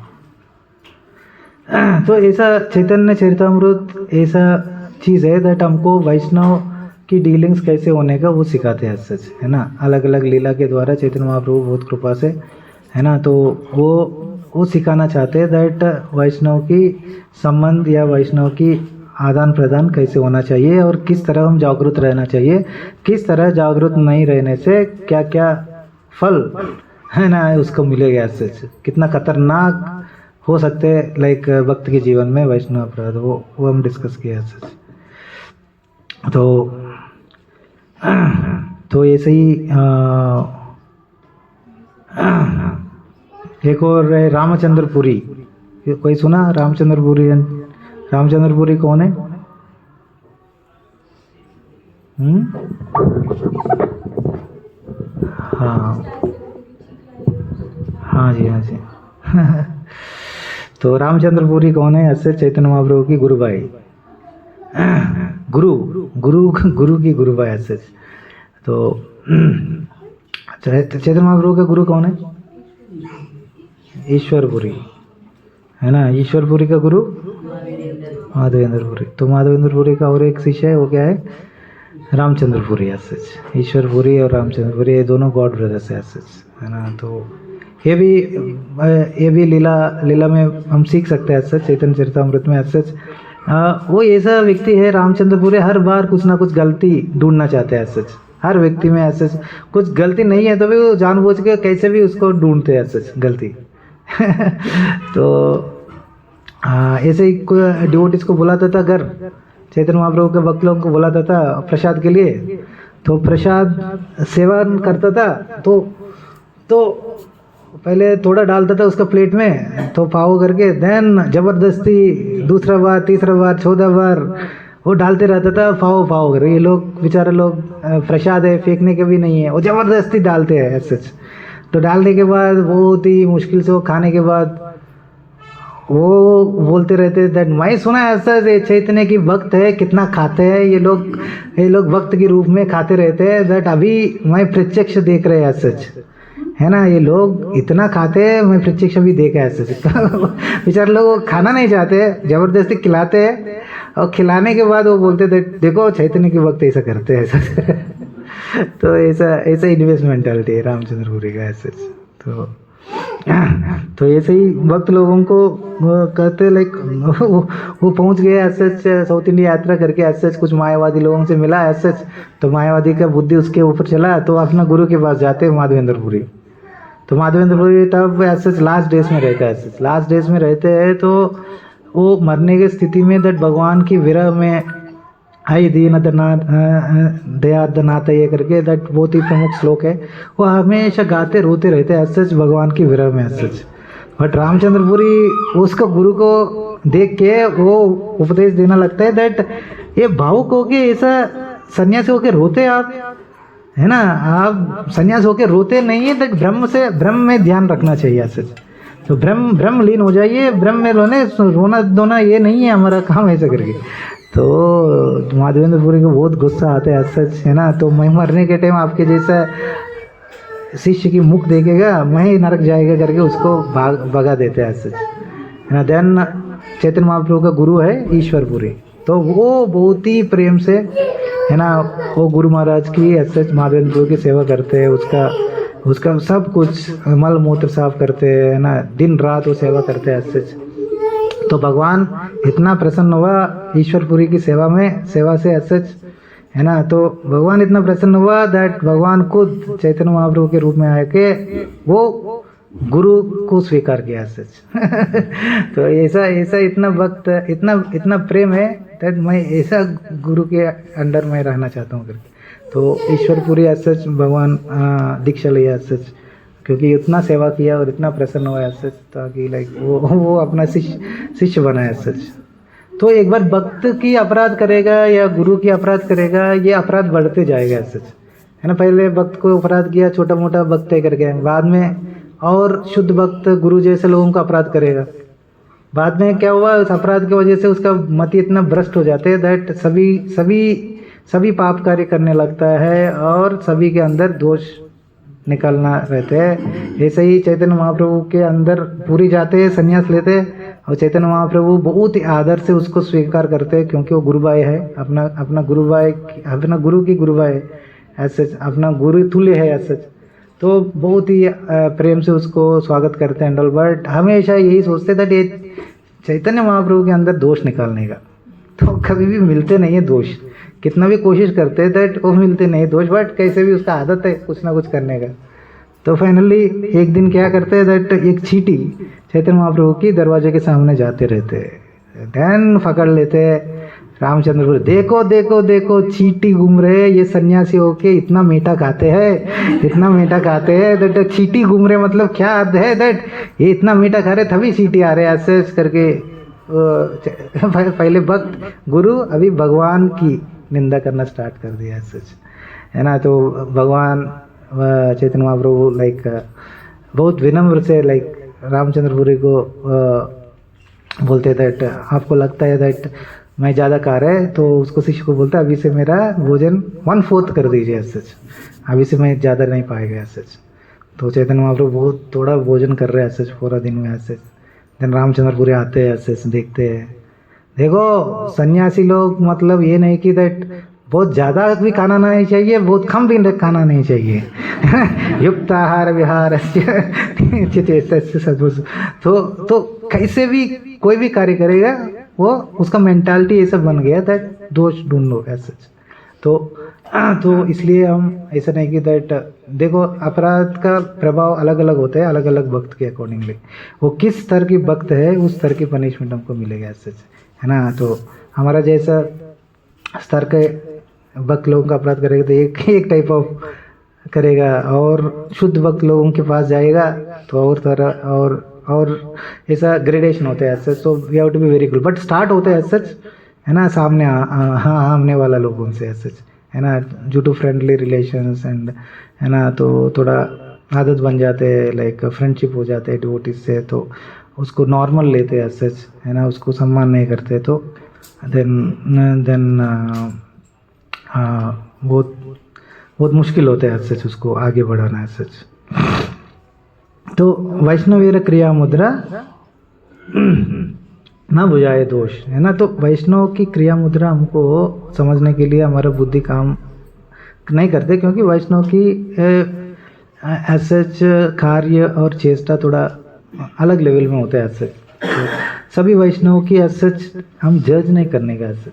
तो ऐसा चैतन्य चरितामृत ऐसा चीज़ है दैट हमको वैष्णव की डीलिंग्स कैसे होने का वो सिखाते हैं सच, है ना। अलग अलग लीला के द्वारा चैतन्य महाप्रभु बहुत कृपा से, है ना। तो वो सिखाना चाहते हैं दैट वैष्णव की संबंध या वैष्णव की आदान प्रदान कैसे होना चाहिए और किस तरह हम जागरूक रहना चाहिए, किस तरह जागरूक नहीं रहने से क्या क्या फल, है ना, उसको मिलेगा। सच कितना खतरनाक हो सकते हैं लाइक भक्त के जीवन में वैष्णव अपराध, वो हम डिस्कस किया सच। तो ऐसे ही एक और है रामचंद्रपुरी। कोई सुना रामचंद्रपुरी? रामचंद्रपुरी कौन है? हाँ जी तो रामचंद्रपुरी कौन है? ऐसे चैतन्य महाप्रभु की गुरु भाई, गुरु की गुरु भाई ऐसे। तो चैतन्य महाप्रभु का गुरु कौन है? ईश्वरपुरी, है ना। ईश्वरपुरी का गुरु माधवेंद्रपुरी। तो माधवेंद्रपुरी का और एक शिष्य है, वो क्या है? रामचंद्रपुरी ऐसे। ईश्वरपुरी और रामचंद्रपुरी ये दोनों गॉड ब्रदर्स है ऐसे, है ना। तो ये भी लीला में हम सीख सकते हैं ऐसे चैतन्य चरितामृत में ऐसे। वो ऐसा व्यक्ति है रामचंद्रपुरी, हर बार कुछ ना कुछ गलती ढूंढना चाहते हैं ऐसे। हर व्यक्ति में ऐसे कुछ गलती नहीं है तो भी वो जानबूझ के कैसे भी उसको ढूंढते हैं ऐसे गलती। तो ऐसे ही डिवोटीज को बुलाता था घर, चैतन्य महाप्रभु के भक्त लोगों को बुलाता था प्रसाद के लिए। तो प्रसाद सेवन करता था तो पहले थोड़ा डालता था उसका प्लेट में, तो पाव करके देन जबरदस्ती दूसरा बार, तीसरा बार, 14 बार वो डालते रहता था पाव कर। ये लोग बेचारे लोग प्रसाद है, फेंकने के भी नहीं है, वो जबरदस्ती डालते हैं ऐसे। तो डालने के बाद बहुत ही मुश्किल से वो खाने के बाद वो बोलते रहते दैट मैं सुना ऐसा ये चैतन्य की भक्त है, कितना खाते हैं ये लोग भक्त के रूप में खाते रहते हैं, दैट अभी मैं प्रत्यक्ष देख रहे हैं सच है ना, ये लोग इतना खाते हैं, मैं प्रत्यक्ष भी देखा है सच। बेचारे लोग खाना नहीं चाहते, जबरदस्ती खिलाते हैं और खिलाने के बाद वो बोलते देखो चैतन्य के भक्त ऐसा करते हैं ऐसा। तो ऐसा इन्वेस्टमेंटलिटी है रामचंद्रपुरी का ऐसा। तो ऐसे ही भक्त लोगों को कहते लाइक वो पहुंच गए सच साउथ इंडिया यात्रा करके सच, कुछ मायावादी लोगों से मिला सच, तो मायावादी का बुद्धि उसके ऊपर चला, तो अपना गुरु के पास जाते माधवेंद्रपुरी। तो माधवेंद्रपुरी तब सच लास्ट डेज में रहता है, सच लास्ट डेज में रहते हैं, तो वो मरने की स्थिति में दैट भगवान की विरह में आई दयादनाथ ये करके दैट बहुत ही प्रमुख श्लोक है, वो हमेशा गाते रोते रहते हैं सच भगवान की विरह में सच। बट रामचंद्रपुरी उसको गुरु को देख के वो उपदेश देना लगता है दैट ये भावुक होके ऐसा सन्यासी होके रोते आप है ना, आप सन्यास होके रोते नहीं है, दैट ब्रह्म में ध्यान रखना चाहिए सच। तो ब्रह्म लीन हो जाइए, ब्रह्म में रोना धोना ये नहीं है हमारा काम ऐसा करके। तो माधवेंद्रपुरी को बहुत गुस्सा आता है सच है ना, तो मैं मरने के टाइम आपके जैसा शिष्य की मुख देखेगा मैं ही नरक जाएगा करके उसको भगा देते हैं सच है ना। देन चैतन्य महाप्रभु का गुरु है ईश्वरपुरी, तो वो बहुत ही प्रेम से है ना वो गुरु महाराज की सच माधवेंद्रपुरी की सेवा करते हैं, उसका सब कुछ मल मूत्र साफ करते हैं ना, दिन रात वो सेवा करते हैं सच। तो भगवान इतना प्रसन्न हुआ ईश्वरपुरी की सेवा से सच है ना, तो भगवान इतना प्रसन्न हुआ दैट भगवान खुद चैतन्य महाप्रभु के रूप में आके वो गुरु को स्वीकार किया सच। तो ऐसा इतना भक्त इतना प्रेम है दैट मैं ऐसा गुरु के अंडर में रहना चाहता हूँ करके। तो ईश्वरपुरी सच भगवान दीक्षा लिया सच, क्योंकि इतना सेवा किया और इतना प्रसन्न हुआ सच, ताकि लाइक वो अपना शिष्य बनाया सच। तो एक बार भक्त की अपराध करेगा या गुरु की अपराध करेगा, ये अपराध बढ़ते जाएगा सच है ना। पहले भक्त को अपराध किया छोटा मोटा भक्त तय करके, बाद में और शुद्ध भक्त गुरु जैसे लोगों का अपराध करेगा, बाद में क्या हुआ उस अपराध की वजह से उसका मति इतना भ्रष्ट हो जाते हैं दैट सभी पाप कार्य करने लगता है और सभी के अंदर दोष निकलना रहते हैं। ऐसे ही चैतन्य महाप्रभु के अंदर पूरी जाते हैं, संन्यास लेते हैं, और चैतन्य महाप्रभु बहुत ही आदर से उसको स्वीकार करते हैं, क्योंकि वो गुरुभाई है, अपना गुरुभाई, अपना गुरु की गुरुभाई है ऐसे, अपना गुरु तुल्य है ऐसे। तो बहुत ही प्रेम से उसको स्वागत करते हैं। बट हमेशा यही सोचते थे कि चैतन्य महाप्रभु के अंदर दोष निकालने का, तो कभी भी मिलते नहीं है दोष, कितना भी कोशिश करते हैं दैट वो मिलते नहीं दोष, बट कैसे भी उसका आदत है कुछ ना कुछ करने का। तो फाइनली एक दिन क्या करते हैं दैट एक चींटी चैतन्य महाप्रभु की दरवाजे के सामने जाते रहते हैं, देन पकड़ लेते हैं रामचंद्रपुरी, देखो देखो देखो चींटी घूम रहे, ये सन्यासी होके इतना मीठा खाते हैं दैट चींटी घूम रहे, मतलब क्या अर्थ है दैट ये इतना मीठा खा रहे तभी चींटी आ रहे ऐसे करके। पहले भक्त गुरु, अभी भगवान की निंदा करना स्टार्ट कर दिया सच है ना। तो भगवान चैतन्य महाप्रभु लाइक बहुत विनम्र से लाइक रामचंद्रपुरी को बोलते दैट आपको लगता है दैट मैं ज़्यादा खा रहा है, तो उसको शिष्य को बोलता है अभी से मेरा भोजन 1/4 कर दीजिए सच, अभी से मैं ज़्यादा नहीं पाएगा सच। तो चैतन्य महाप्रभु बहुत थोड़ा भोजन कर रहे हैं सच पूरा दिन में सच। देन रामचंद्रपुरी आते हैं सच, देखते हैं देखो सन्यासी लोग मतलब ये नहीं कि दैट बहुत ज़्यादा भी खाना नहीं चाहिए, बहुत कम भी खाना नहीं चाहिए। युक्त आहार विहार तो कैसे भी कोई भी कार्य करेगा वो उसका मेंटालिटी ये सब बन गया दैट दोष ढूंढो ऐसा। तो इसलिए हम ऐसा नहीं कि दैट देखो अपराध का प्रभाव अलग अलग होता है अलग अलग वक्त के अकॉर्डिंगली, वो किस स्तर की वक्त है उस स्तर की पनिशमेंट हमको मिलेगा ऐसे है ना। तो हमारा जैसा स्तर के वक्त लोगों का अपराध करेगा तो एक टाइप ऑफ करेगा, और शुद्ध वक्त लोगों के पास जाएगा तो और तरह और ऐसा ग्रेडेशन होता है ऐसा। So we have to be very good, but start होता है सच है ना सामने आने वाला लोगों से सच है ना, due to friendly relations and है ना, तो थोड़ा आदत बन जाते हैं लाइक फ्रेंडशिप हो जाते हैं डिवोटीज से, तो उसको नॉर्मल लेते हैं सच, है ना, उसको सम्मान नहीं करते, तो देन बहुत बहुत मुश्किल होता है सच उसको आगे बढ़ाना है सच। तो वैष्णवीर क्रिया मुद्रा ना बुझाए दोष, है ना। तो वैष्णव की क्रिया मुद्रा हमको समझने के लिए हमारा बुद्धि काम नहीं करते, क्योंकि वैष्णव की सच कार्य और चेष्टा थोड़ा अलग लेवल में होता है सच। तो सभी वैष्णव की सच हम जज नहीं करने का सच,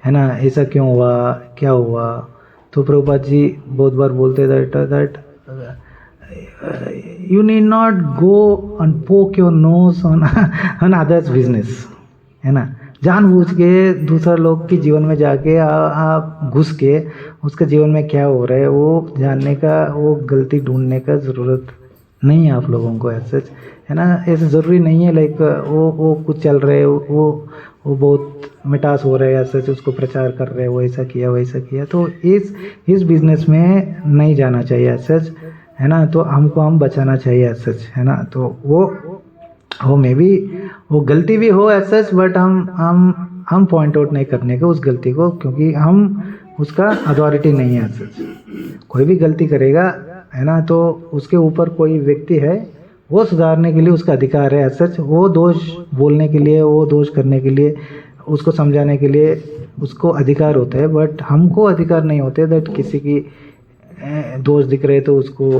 है ना, ऐसा क्यों हुआ, क्या हुआ। तो प्रभुपाद जी बहुत बार बोलते that you need not go and poke your nose on others business, है ना। जानबूझ के दूसरा लोग के जीवन में जाके आप घुस के उसके जीवन में क्या हो रहा है वो जानने का, वो गलती ढूंढने का ज़रूरत नहीं है आप लोगों को ऐसा, है ना। ऐसा ज़रूरी नहीं है लाइक वो कुछ चल रहे, वो बहुत मिठास हो रहा है ऐसा, उसको प्रचार कर रहे हैं, वो ऐसा किया वैसा किया। तो इस बिजनेस में नहीं जाना चाहिए ऐसा, है ना। तो हमको हम बचाना चाहिए सच, है ना। तो वो मे बी वो गलती भी हो सच, बट हम पॉइंट आउट नहीं करने का उस गलती को, क्योंकि हम उसका अथॉरिटी नहीं है सच। कोई भी गलती करेगा, है ना, तो उसके ऊपर कोई व्यक्ति है, वो सुधारने के लिए उसका अधिकार है सच। वो दोष बोलने के लिए, वो दोष करने के लिए, उसको समझाने के लिए उसको अधिकार होता है, बट हमको अधिकार नहीं होते दैट किसी की दोष दिख रहे तो उसको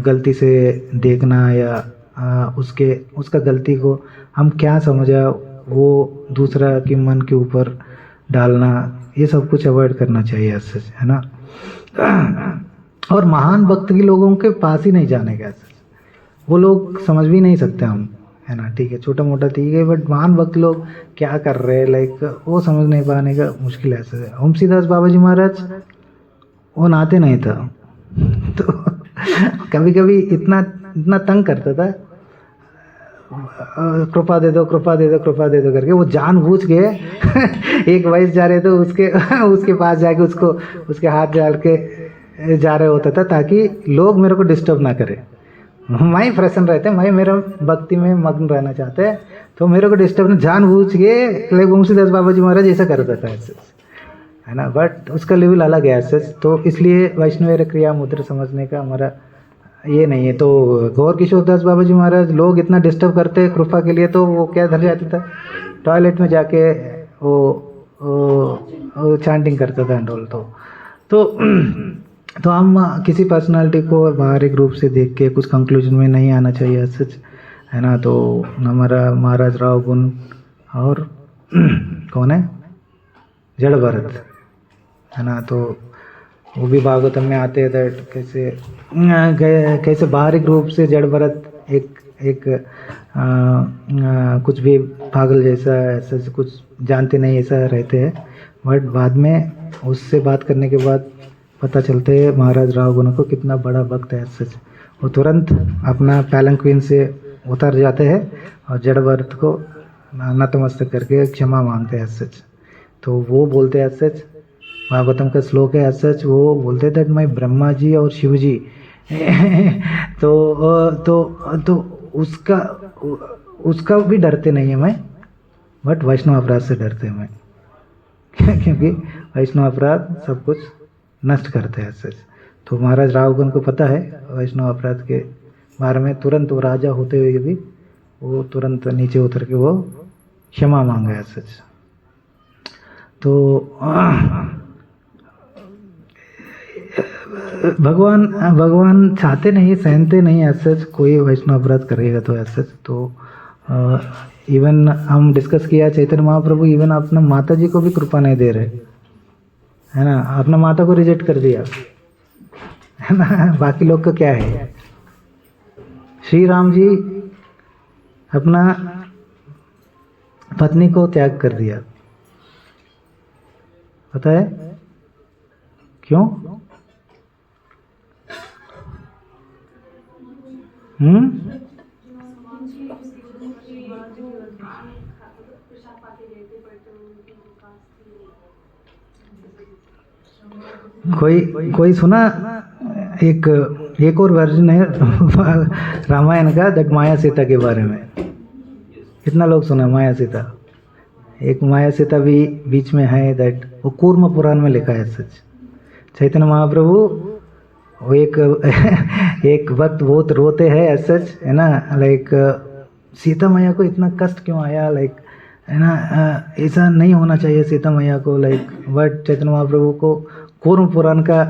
गलती से देखना, या उसका गलती को हम क्या समझा वो दूसरा के मन के ऊपर डालना, ये सब कुछ अवॉइड करना चाहिए सच, है ना। और महान भक्त के लोगों के पास ही नहीं जाने का सच, वो लोग समझ भी नहीं सकते हम, है ना। ठीक है, छोटा मोटा ठीक है, बट महान भक्त लोग क्या कर रहे हैं लाइक वो समझ नहीं पाने का मुश्किल है सच। ओमसीदास बाबा जी महाराज वो नहाते नहीं था तो कभी कभी इतना तंग करता था, कृपा दे दो कृपा दे दो कृपा दे दो करके। वो जानबूझ के एक वैस जा रहे तो उसके पास जाके उसके हाथ डाल के जा रहे होता था, ताकि लोग मेरे को डिस्टर्ब ना करे। मैं प्रसन्न रहते, मैं मेरा भक्ति में मग्न रहना चाहते, तो मेरे को डिस्टर्ब न, जानबूझ के लाइक ओमसीदास बाबा जी महाराज ऐसा करता था ऐसे, है ना। बट उसका लेवल अलग है ऐसे। तो इसलिए वैष्णव क्रिया मुद्रा समझने का हमारा ये नहीं है। तो गौर किशोर दास बाबा जी महाराज लोग इतना डिस्टर्ब करते कृपा के लिए, तो वो क्या धर जाता था टॉयलेट में जाके वो चैंटिंग करता था एंड ऑल। तो हम किसी पर्सनालिटी को बाहरी रूप से देख के कुछ कंक्लूजन में नहीं आना चाहिए सच, है ना। तो हमारा महाराज राव गुण और कौन है, जड़ भरत, है ना। तो वो भी भागवतम में आते हैं दैट कैसे बाहरी रूप से जड़ भरत एक कुछ भी पागल जैसा ऐसा कुछ जानते नहीं ऐसा रहते हैं, बट बाद में उससे बात करने के बाद पता चलते है महाराज राव गुण को कितना बड़ा भक्त है सच। वो तुरंत अपना पैलंक्विन से उतर जाते हैं और जड़ भरत को नतमस्तक करके क्षमा मांगते हैं सच। तो वो बोलते हैं सच, भागवतम का श्लोक है सच, वो बोलते दैट मैं ब्रह्मा जी और शिव जी तो उसका भी डरते नहीं है मैं, बट वैष्णव अपराध से डरते हैं मैं क्योंकि वैष्णव अपराध सब कुछ नष्ट करते हैं सच। तो महाराज रावगुण को पता है वैष्णव अपराध के बारे में, तुरंत वो राजा होते हुए भी वो तुरंत नीचे उतर के वो क्षमा मांगा है सच। तो भगवान चाहते नहीं, सहनते नहीं ऐसा कोई वैष्णव अपराध करेगा तो ऐसा। तो इवन हम डिस्कस किया चैतन्य महाप्रभु इवन अपना माता जी को भी कृपा नहीं दे रहे, है ना। अपना माता को रिजेक्ट कर दिया, है ना। बाकी लोग का क्या है, श्री राम जी अपना पत्नी को त्याग कर दिया, पता है क्यों? कोई सुना एक और वर्जन है रामायण का दैट माया सीता के बारे में, कितना लोग सुना माया सीता? एक माया सीता भी बीच में है, दैट वो कूर्म पुराण में लिखा है सच। चैतन्य महाप्रभु वो एक वक्त बहुत रोते हैं सच, है ना, लाइक सीता मैया को इतना कष्ट क्यों आया, लाइक है ना, ऐसा नहीं होना चाहिए सीता मैया को, लाइक बट चैतन्य महाप्रभु को कूर्म पुराण का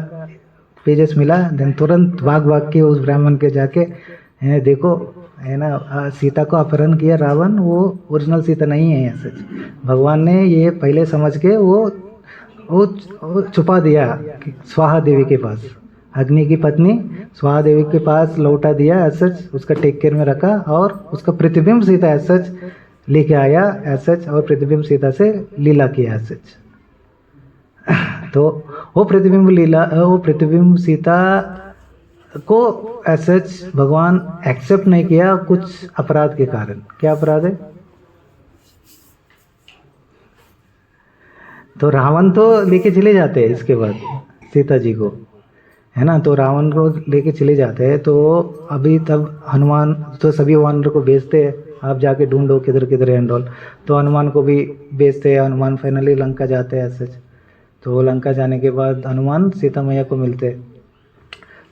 पेजेस मिला, देन तुरंत भाग के उस ब्राह्मण के जाके देखो, है ना, सीता को अपहरण किया रावण, वो ओरिजिनल सीता नहीं है सच। भगवान ने ये पहले समझ के वो छुपा दिया स्वाहा देवी के पास, अग्नि की पत्नी स्वाहा देवी के पास लौटा दिया सच, उसका टेक केयर में रखा, और उसका प्रतिबिंब सीता सच लेके आया सच, और प्रतिबिंब सीता से लीला किया सच। तो वो प्रतिबिंब सीता को सच भगवान एक्सेप्ट नहीं किया कुछ अपराध के कारण। क्या अपराध है? तो रावण तो लेके चले जाते हैं इसके बाद सीता जी को, है ना, तो रावण को लेके चले जाते हैं। तो अभी तब हनुमान तो सभी वानर को भेजते हैं, आप जाके ढूंढो किधर किधर है एंड ऑल, तो हनुमान को भी भेजते हैं। हनुमान फाइनली लंका जाते हैं सच। तो लंका जाने के बाद हनुमान सीता मैया को मिलते हैं।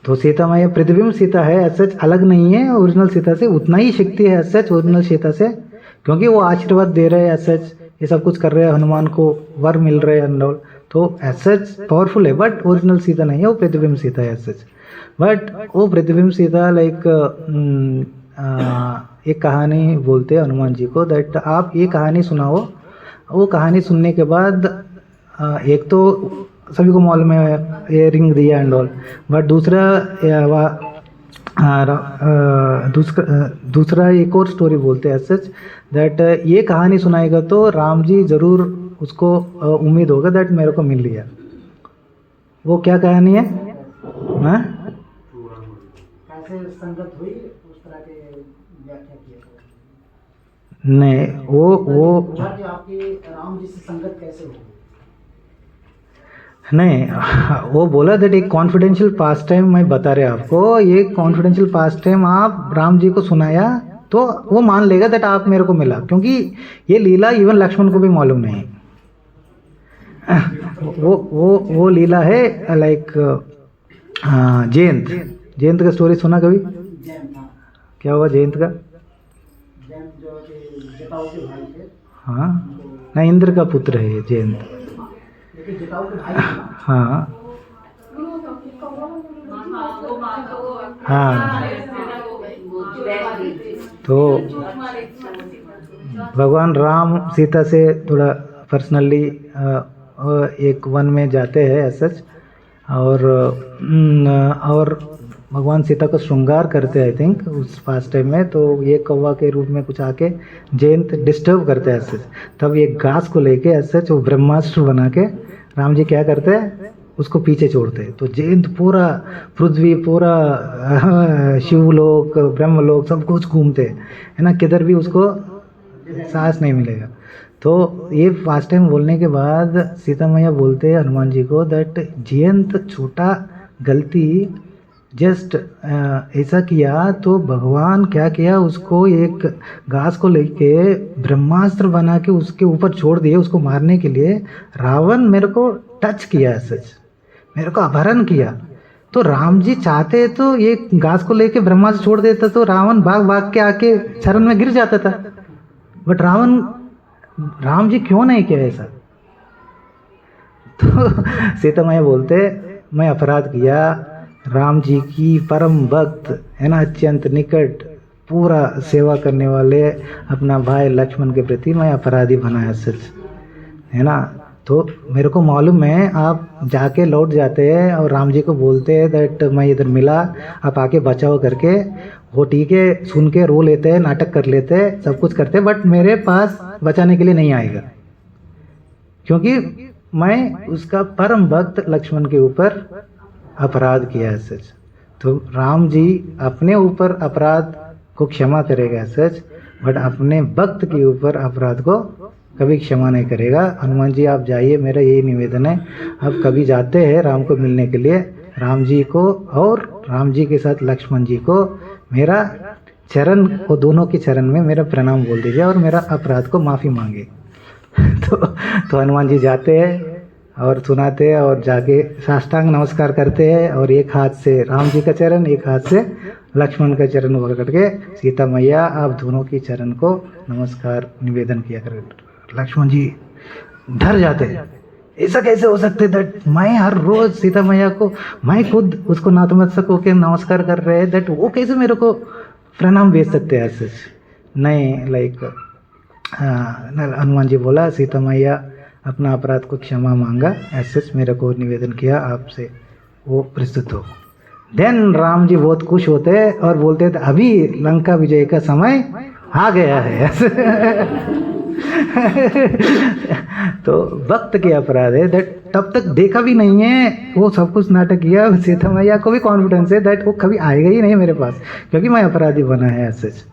तो सीता मैया प्रतिबिंब सीता है सच, अलग नहीं है ओरिजिनल सीता से, उतना ही शक्ति है सच ओरिजिनल सीता से, क्योंकि वो आशीर्वाद दे रहे हैं सच, ये सब कुछ कर रहे हैं, हनुमान को वर मिल रहे हैं एंड ऑल, तो सच पावरफुल है, बट ओरिजिनल सीता नहीं है, वो प्रतिबिंब सीता है सच। बट वो प्रतिबिंब सीता लाइक एक कहानी बोलते हैं हनुमान जी को, दैट आप ये कहानी सुनाओ। वो कहानी सुनने के बाद एक तो सभी को मालूम है ये रिंग दिया एंड ऑल, बट दूसरा एक और स्टोरी बोलते हैं सच, दैट ये कहानी सुनाएगा तो राम जी जरूर उसको उम्मीद होगा दैट मेरे को मिल लिया। वो क्या कहानी है? हाँ, कैसे संगत हुई उस तरह के व्याख्या किया? नहीं, वो आपकी राम जी से संगत कैसे हुई? नहीं, वो बोला दैट एक कॉन्फिडेंशियल पास टाइम मैं बता रहे आपको, ये कॉन्फिडेंशियल पास टाइम आप राम जी को सुनाया तो वो मान लेगा दैट आप मेरे को मिला, क्योंकि ये लीला इवन लक्ष्मण को भी मालूम नहीं। वो लीला है लाइक जयंत का स्टोरी सुना कभी? क्या हुआ जयंत का? जटाऊ के भाई थे। हाँ, ना इंद्र का पुत्र है ये जयंत। लेकिन जटाऊ के भाई थे। हाँ हाँ, तो भगवान राम सीता से थोड़ा पर्सनली एक वन में जाते हैं सच, और भगवान सीता को श्रृंगार करते हैं आई थिंक उस पास टाइम में। तो ये कौवा के रूप में कुछ आके जयंत डिस्टर्ब करते हैं सच, तब ये घास को लेके सच वो ब्रह्मास्त्र बना के राम जी क्या करते हैं उसको पीछे छोड़ते हैं। तो जयंत पूरा पृथ्वी, पूरा शिवलोक, ब्रह्मलोक सब कुछ घूमते हैं, है ना, किधर भी उसको सांस नहीं मिलेगा। तो ये फास्ट टाइम बोलने के बाद सीता मैया बोलते हैं हनुमान जी को दैट जयंत छोटा गलती जस्ट ऐसा किया, तो भगवान क्या किया, उसको एक घास को लेके ब्रह्मास्त्र बना के उसके ऊपर छोड़ दिए उसको मारने के लिए। रावण मेरे को टच किया सच, मेरे को अपहरण किया। तो राम जी चाहते तो ये घास को लेके ब्रह्मास्त्र छोड़ देता तो रावण भाग के आके चरण में गिर जाता था, बट राम जी क्यों नहीं किया ऐसा? तो सीता मैया बोलते मैं अपराध किया, राम जी की परम भक्त है ना, अत्यंत निकट पूरा सेवा करने वाले अपना भाई लक्ष्मण के प्रति मैं अपराधी बनाया सच, है ना। तो मेरे को मालूम है आप जाके लौट जाते हैं और राम जी को बोलते हैं दैट मैं इधर मिला, आप आके बचाओ करके। वो ठीक है, सुन के रो लेते हैं, नाटक कर लेते हैं, सब कुछ करते हैं, बट मेरे पास बचाने के लिए नहीं आएगा, क्योंकि मैं उसका परम भक्त लक्ष्मण के ऊपर अपराध किया है सच। तो राम जी अपने ऊपर अपराध को क्षमा करेगा सच, बट अपने भक्त के ऊपर अपराध को कभी क्षमा नहीं करेगा। हनुमान जी आप जाइए, मेरा यही निवेदन है। आप कभी जाते हैं राम को मिलने के लिए, राम जी को और राम जी के साथ लक्ष्मण जी को मेरा चरण को, दोनों के चरण में मेरा प्रणाम बोल दीजिए और मेरा अपराध को माफ़ी मांगे। तो हनुमान जी जाते हैं और सुनाते हैं और जाके साष्टांग नमस्कार करते हैं और एक हाथ से राम जी का चरण, एक हाथ से लक्ष्मण का चरण पकड़ के सीता मैया आप दोनों की चरण को नमस्कार निवेदन किया कर। लक्ष्मण जी डर जाते हैं, ऐसा कैसे हो सकते दैट मैं हर रोज सीता मैया को, मैं खुद उसको नतमस्तक होकर नमस्कार कर रहे हैं, दैट वो कैसे मेरे को प्रणाम भेज सकते हैं ऐसे। नहीं, लाइक हनुमान जी बोला सीता मैया अपना अपराध को क्षमा मांगा, ऐसे मेरे को निवेदन किया आपसे वो प्रस्तुत हो। देन राम जी बहुत खुश होते हैं और बोलते थे अभी लंका विजय का समय आ गया है। तो वक्त के अपराध है दैट तब तक देखा भी नहीं है, वो सब कुछ नाटक किया। सीता मैया को भी कॉन्फिडेंस है दैट वो कभी आएगा ही नहीं मेरे पास क्योंकि मैं अपराधी बना है सच।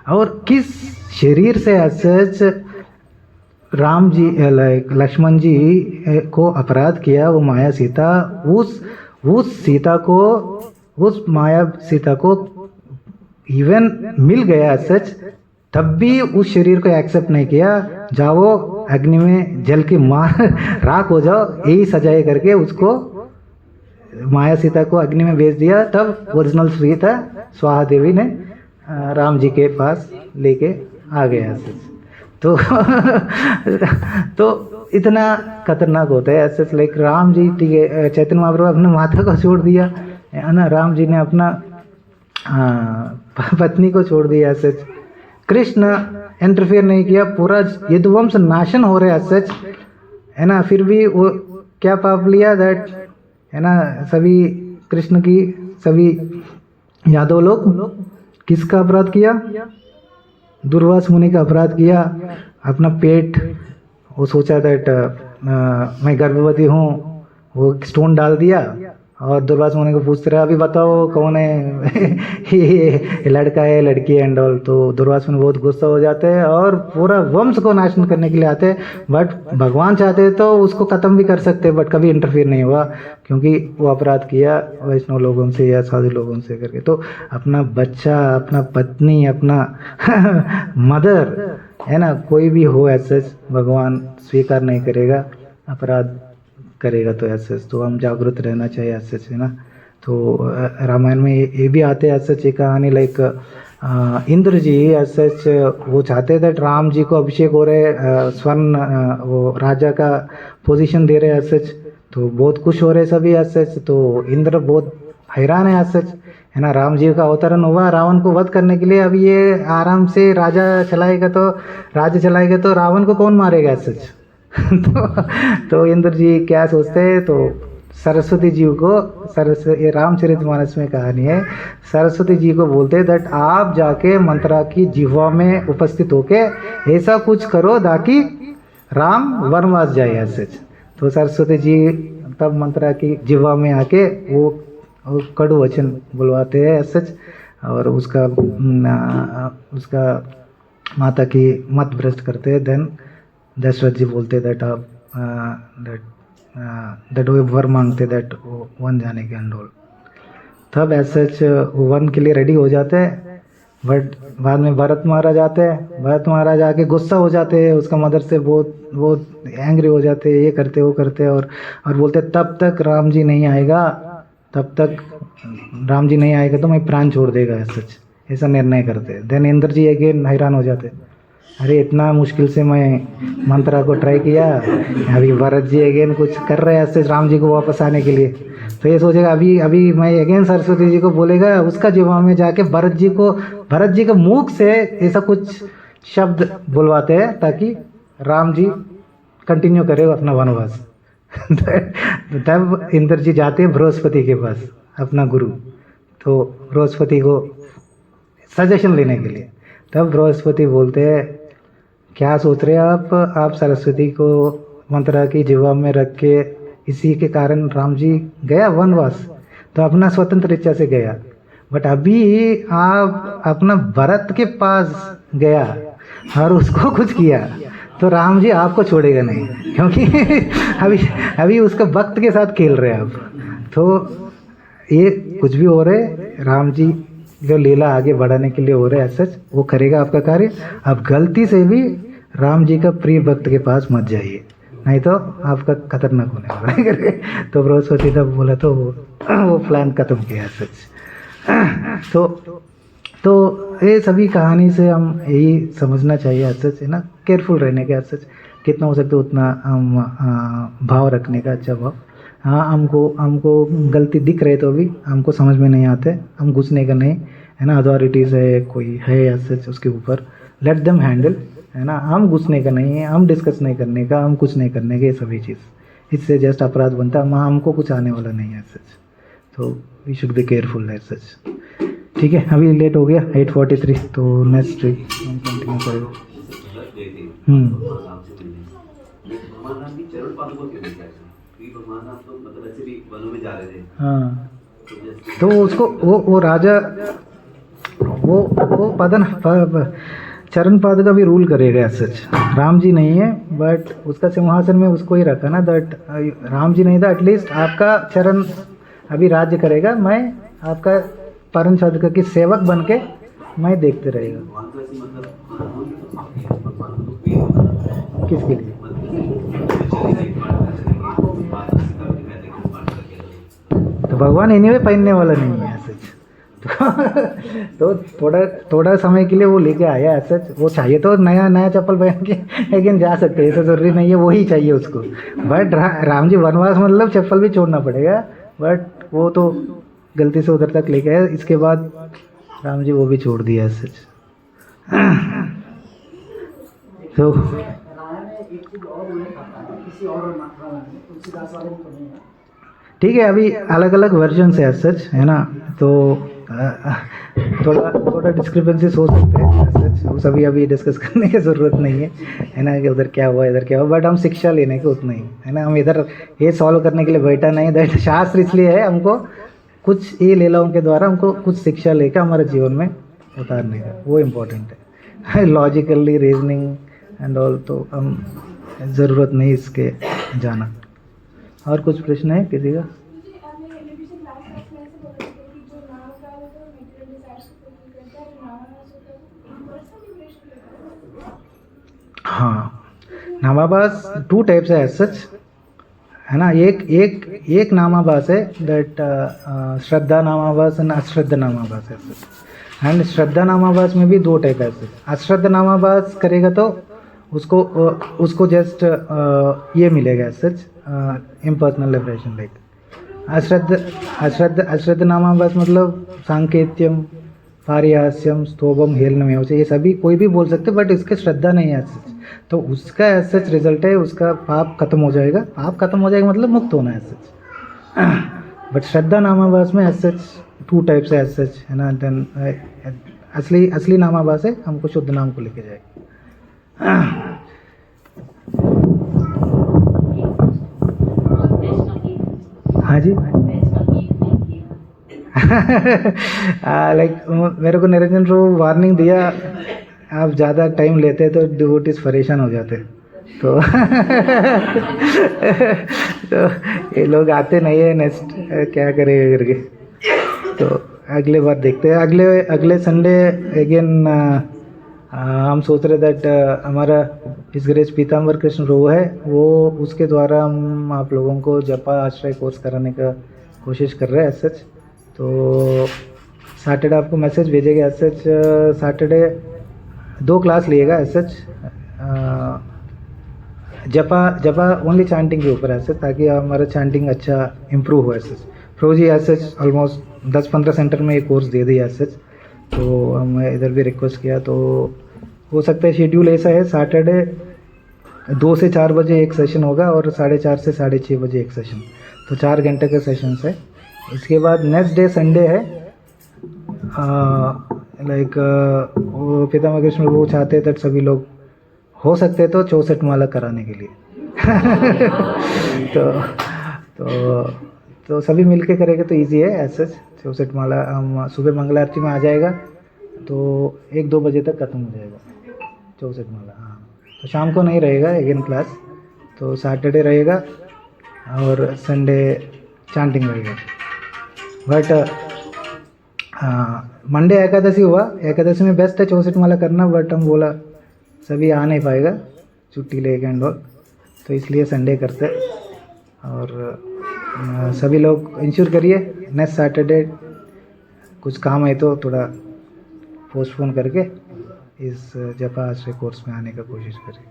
और किस शरीर से सच राम जी लक्ष्मण जी को अपराध किया, वो माया सीता, उस सीता को, उस माया सीता को इवन मिल गया सच, तब भी उस शरीर को एक्सेप्ट नहीं किया। जाओ अग्नि में जल के मार राख हो जाओ, यही सजाए करके उसको माया सीता को अग्नि में भेज दिया। तब ओरिजिनल सीता स्वाहा देवी ने राम जी के पास लेके आ गया सच। तो इतना खतरनाक होता है ऐसे। लाइक राम जी, ठीक है, चैतन्य महाप्रभु अपने माता को छोड़ दिया है ना, राम जी ने अपना पत्नी को छोड़ दिया सच। कृष्ण इंटरफेयर नहीं किया, पूरा यदुवंश नाशन हो रहा है सच, है ना, फिर भी वो क्या पाप लिया दैट, है ना, सभी कृष्ण की सभी यादव लोग किसका अपराध किया? दुर्वास मुनि का अपराध किया। अपना पेट, वो सोचा दैट मैं गर्भवती हूँ, वो स्टोन डाल दिया और दुर्वास मुनि को पूछते रहा अभी बताओ कौन है, ये लड़का है लड़की है एंड ऑल। तो दुर्वास मुनि बहुत गुस्सा हो जाते हैं और पूरा वंश को नाशन करने के लिए आते हैं। बट भगवान चाहते हैं तो उसको ख़त्म भी कर सकते हैं, बट कभी इंटरफेयर नहीं हुआ क्योंकि वो अपराध किया वैष्णव लोगों से या साधु लोगों से करके। तो अपना बच्चा, अपना पत्नी, अपना मदर, है ना, कोई भी हो ऐसे भगवान स्वीकार नहीं करेगा, अपराध करेगा तो ऐसे। तो हम जागरूक रहना चाहिए ऐसे, है ना। तो रामायण में ये भी आते हैं ऐसे ये कहानी। लाइक इंद्र जी ऐसे वो चाहते थे राम जी को अभिषेक हो रहे, स्वर्ण वो राजा का पोजीशन दे रहे ऐसे, तो बहुत खुश हो रहे सभी ऐसे। तो इंद्र बहुत हैरान है ऐसे, है ना। राम जी का अवतरण हुआ रावण को वध करने के लिए, अभी ये आराम से राज्य चलाएगा तो रावण को कौन मारेगा ऐसे। तो इंद्र जी क्या सोचते हैं, तो सरस्वती जी को, ये रामचरितमानस में कहानी है, सरस्वती जी को बोलते हैं दैट आप जाके मंत्रा की जिह्वा में उपस्थित होके ऐसा कुछ करो ताकि राम वनवास जाए ऐसे। तो सरस्वती जी तब मंत्रा की जिह्वा में आके वो कड़ू वचन बुलवाते हैं सच, और उसका माता की मत भ्रष्ट करते हैं। देन दशरथ जी बोलते दैट आप दैट वो वर मांगते दैट वो वन जाने के अंडोल। तब ऐसे वो वन के लिए रेडी हो जाते हैं। बट बाद में भरत महाराज आते हैं, भरत महाराज आके गुस्सा हो जाते हैं, उसका मदर से बहुत एंग्री हो जाते हैं, ये करते वो करते, और बोलते तब तक राम जी नहीं आएगा तो मैं प्राण छोड़ देगा ऐसा निर्णय करते। देन इंद्र जी अगेन हैरान हो जाते, अरे इतना मुश्किल से मैं मंत्रा को ट्राई किया, अभी भरत जी अगेन कुछ कर रहे हैं ऐसे राम जी को वापस आने के लिए। तो ये सोचेगा अभी मैं अगेन सरस्वती जी को बोलेगा, उसका जीवा में जाके भरत जी के मुख से ऐसा कुछ शब्द बुलवाते हैं ताकि राम जी कंटिन्यू करे अपना वनवास। तब इंद्र जी जाते हैं बृहस्पति के पास, अपना गुरु, तो बृहस्पति को सजेशन लेने के लिए। तब बृहस्पति बोलते हैं क्या सोच रहे हैं आप सरस्वती को मंत्रा की जिह्वा में रख के, इसी के कारण राम जी गया वनवास, तो अपना स्वतंत्र इच्छा से गया। बट अभी आप अपना भरत के पास गया और उसको कुछ किया तो राम जी आपको छोड़ेगा नहीं, क्योंकि अभी उसका भक्त के साथ खेल रहे हैं आप। तो ये कुछ भी हो रहे, राम जी जो लीला आगे बढ़ाने के लिए हो रहा है सच, वो करेगा आपका कार्य। अब गलती से भी राम जी का प्रिय भक्त के पास मत जाइए, नहीं तो आपका खतरनाक होने वाला है। तो बृहस्पति तब बोला तो वो प्लान खत्म किया सच। तो ये सभी कहानी से हम यही समझना चाहिए सच है ना, केयरफुल रहने का सच, कितना हो सकता है उतना हम भाव रखने का, अच्छा भाव। हाँ, हमको गलती दिख रहे तो भी हमको समझ में नहीं आते, हम घुसने का नहीं है ना। अथॉरिटीज़ है, कोई है सच, उसके ऊपर लेट देम हैंडल है ना, हम घुसने का नहीं है, हम डिस्कस नहीं करने का, हम कुछ नहीं करने के, ये सभी चीज़ इससे जस्ट अपराध बनता है। हमको कुछ आने वाला नहीं है सच, तो वी शुड बी केयरफुल है सच। ठीक है, अभी लेट हो गया 8:43, तो नेक्स्ट वीक हम कंटिन्यू करेंगे। भगवान राम की चरण पादुका क्यों नहीं चाहिए? क्योंकि भगवान राम तो मतलब ऐसे भी वनों में जा रहे थे। हाँ, तो उसको वो राजा वो चरण पाद का भी रूल करेगा सच। राम जी नहीं है बट उसका सिंहासन में उसको ही रखा ना, दैट राम जी नहीं था, एटलीस्ट आपका चरण अभी राज्य करेगा, मैं आपका परम साधक की सेवक बन के मैं देखते रहेगा। भगवान को ऐसे मतलब भगवान को प्रिय होता किसके लिए? तो भगवान एनीवे पहनने वाला नहीं है सच। तो थोड़ा समय के लिए वो लेके आया है सच। वो चाहिए तो नया चप्पल पहन के लेकिन जा सकते हैं, तो जरूरी नहीं है वो ही चाहिए उसको। बट राम जी वनवास मतलब चप्पल भी छोड़ना पड़ेगा, बट वो तो गलती से उधर तक लेके आए, इसके बाद राम जी वो भी छोड़ दिया सच। तो रामायण में एक चीज और उल्लेख आता है, किसी और रामायण में, तुलसीदास वाले में तो नहीं है। ठीक है, अभी अलग अलग वर्जन है सच है ना, तो थोड़ा डिस्क्रिपेंसीज हो सकते हैं सच, वो सभी अभी डिस्कस करने की ज़रूरत नहीं है ना, कि उधर क्या हुआ इधर क्या हुआ, बट हम शिक्षा लेने के उतना ही है ना। हम इधर ये सॉल्व करने के लिए बैठा नहीं, दैट शास्त्र इसलिए है हमको कुछ ये लीलाओं के द्वारा हमको कुछ शिक्षा लेकर हमारे जीवन में उतारने का, वो इम्पोर्टेंट है। लॉजिकली रीजनिंग एंड ऑल तो हम ज़रूरत नहीं इसके जाना। और कुछ प्रश्न है किसी का? हाँ, नामाभास 2 टाइप्स है सच है ना। एक नामाभास है दैट श्रद्धा नामाभास एंड अश्रद्धा नामाभास है सच। एंड श्रद्धा नामाभास में भी 2 टाइप है सच। अश्रद्धा नामाभास करेगा तो उसको जस्ट ये मिलेगा सच, इम्पर्सनल लिबरेशन। लाइक अश्रद्ध नामाभास मतलब सांकेत्यम, पारिहास्यम, स्तोभम, हेलनम, ये सभी कोई भी बोल सकते, बट इसके श्रद्धा नहीं है सच, तो उसका सच रिजल्ट है उसका पाप खत्म हो जाएगा। पाप खत्म हो जाएगा मतलब मुक्त होना है सच। बट श्रद्धा नामाभास में सच 2 टाइप्स है सच है ना। देन असली नामाभास है हमको शुद्ध नाम को लेके जाएगा। हाँ जी। लाइक मेरे को निरंजन प्रभु वार्निंग दिया, आप ज़्यादा टाइम लेते तो डिवोटीज परेशान हो जाते, तो तो ये लोग आते नहीं है, नेक्स्ट क्या करेगा करके। तो अगले बार देखते हैं, अगले संडे अगेन हम सोच रहे दैट हमारा इस ग्रेस पीताम्बर कृष्ण प्रभु है, वो उसके द्वारा हम आप लोगों को जपा आश्रय कोर्स कराने का कोशिश कर रहे हैं सच। तो सैटरडे आपको मैसेज भेजेगा सच, सैटरडे 2 क्लास लिएगा सच, जपा ओनली चैंटिंग के ऊपर सच, ताकि हमारा चैंटिंग अच्छा इम्प्रूव हो सच। प्रभु जी सच ऑलमोस्ट 10-15 सेंटर में ये कोर्स दे दिया सच, तो हम इधर भी रिक्वेस्ट किया, तो हो सकता है शेड्यूल ऐसा है, सैटरडे 2 से 4 बजे एक सेशन होगा और 4:30 से 6:30 बजे एक सेशन, तो 4 घंटे के सेशंस है। इसके बाद नेक्स्ट डे संडे है, लाइक वो पितामह कृष्ण वो चाहते थे सभी लोग हो सकते तो 64 माला कराने के लिए तो सभी मिलके करेंगे तो इजी है ऐसा। 64 माला हम सुबह मंगला आरती में आ जाएगा, तो 1-2 बजे तक खत्म हो जाएगा 64 माला। हाँ, तो शाम को नहीं रहेगा अगेन क्लास, तो सैटरडे रहेगा और संडे चैंटिंग रहेगा। बट मंडे एकादशी हुआ, एकादशी में बेस्ट है 64 माला करना, बट हम बोला सभी आ नहीं पाएगा छुट्टी लेके एंड ऑल, तो इसलिए संडे करते हैं। और सभी लोग इंश्योर करिए नेक्स्ट सैटरडे कुछ काम है तो थोड़ा पोस्टपोन करके इस जपा आश्रय कोर्स में आने का कोशिश करिए।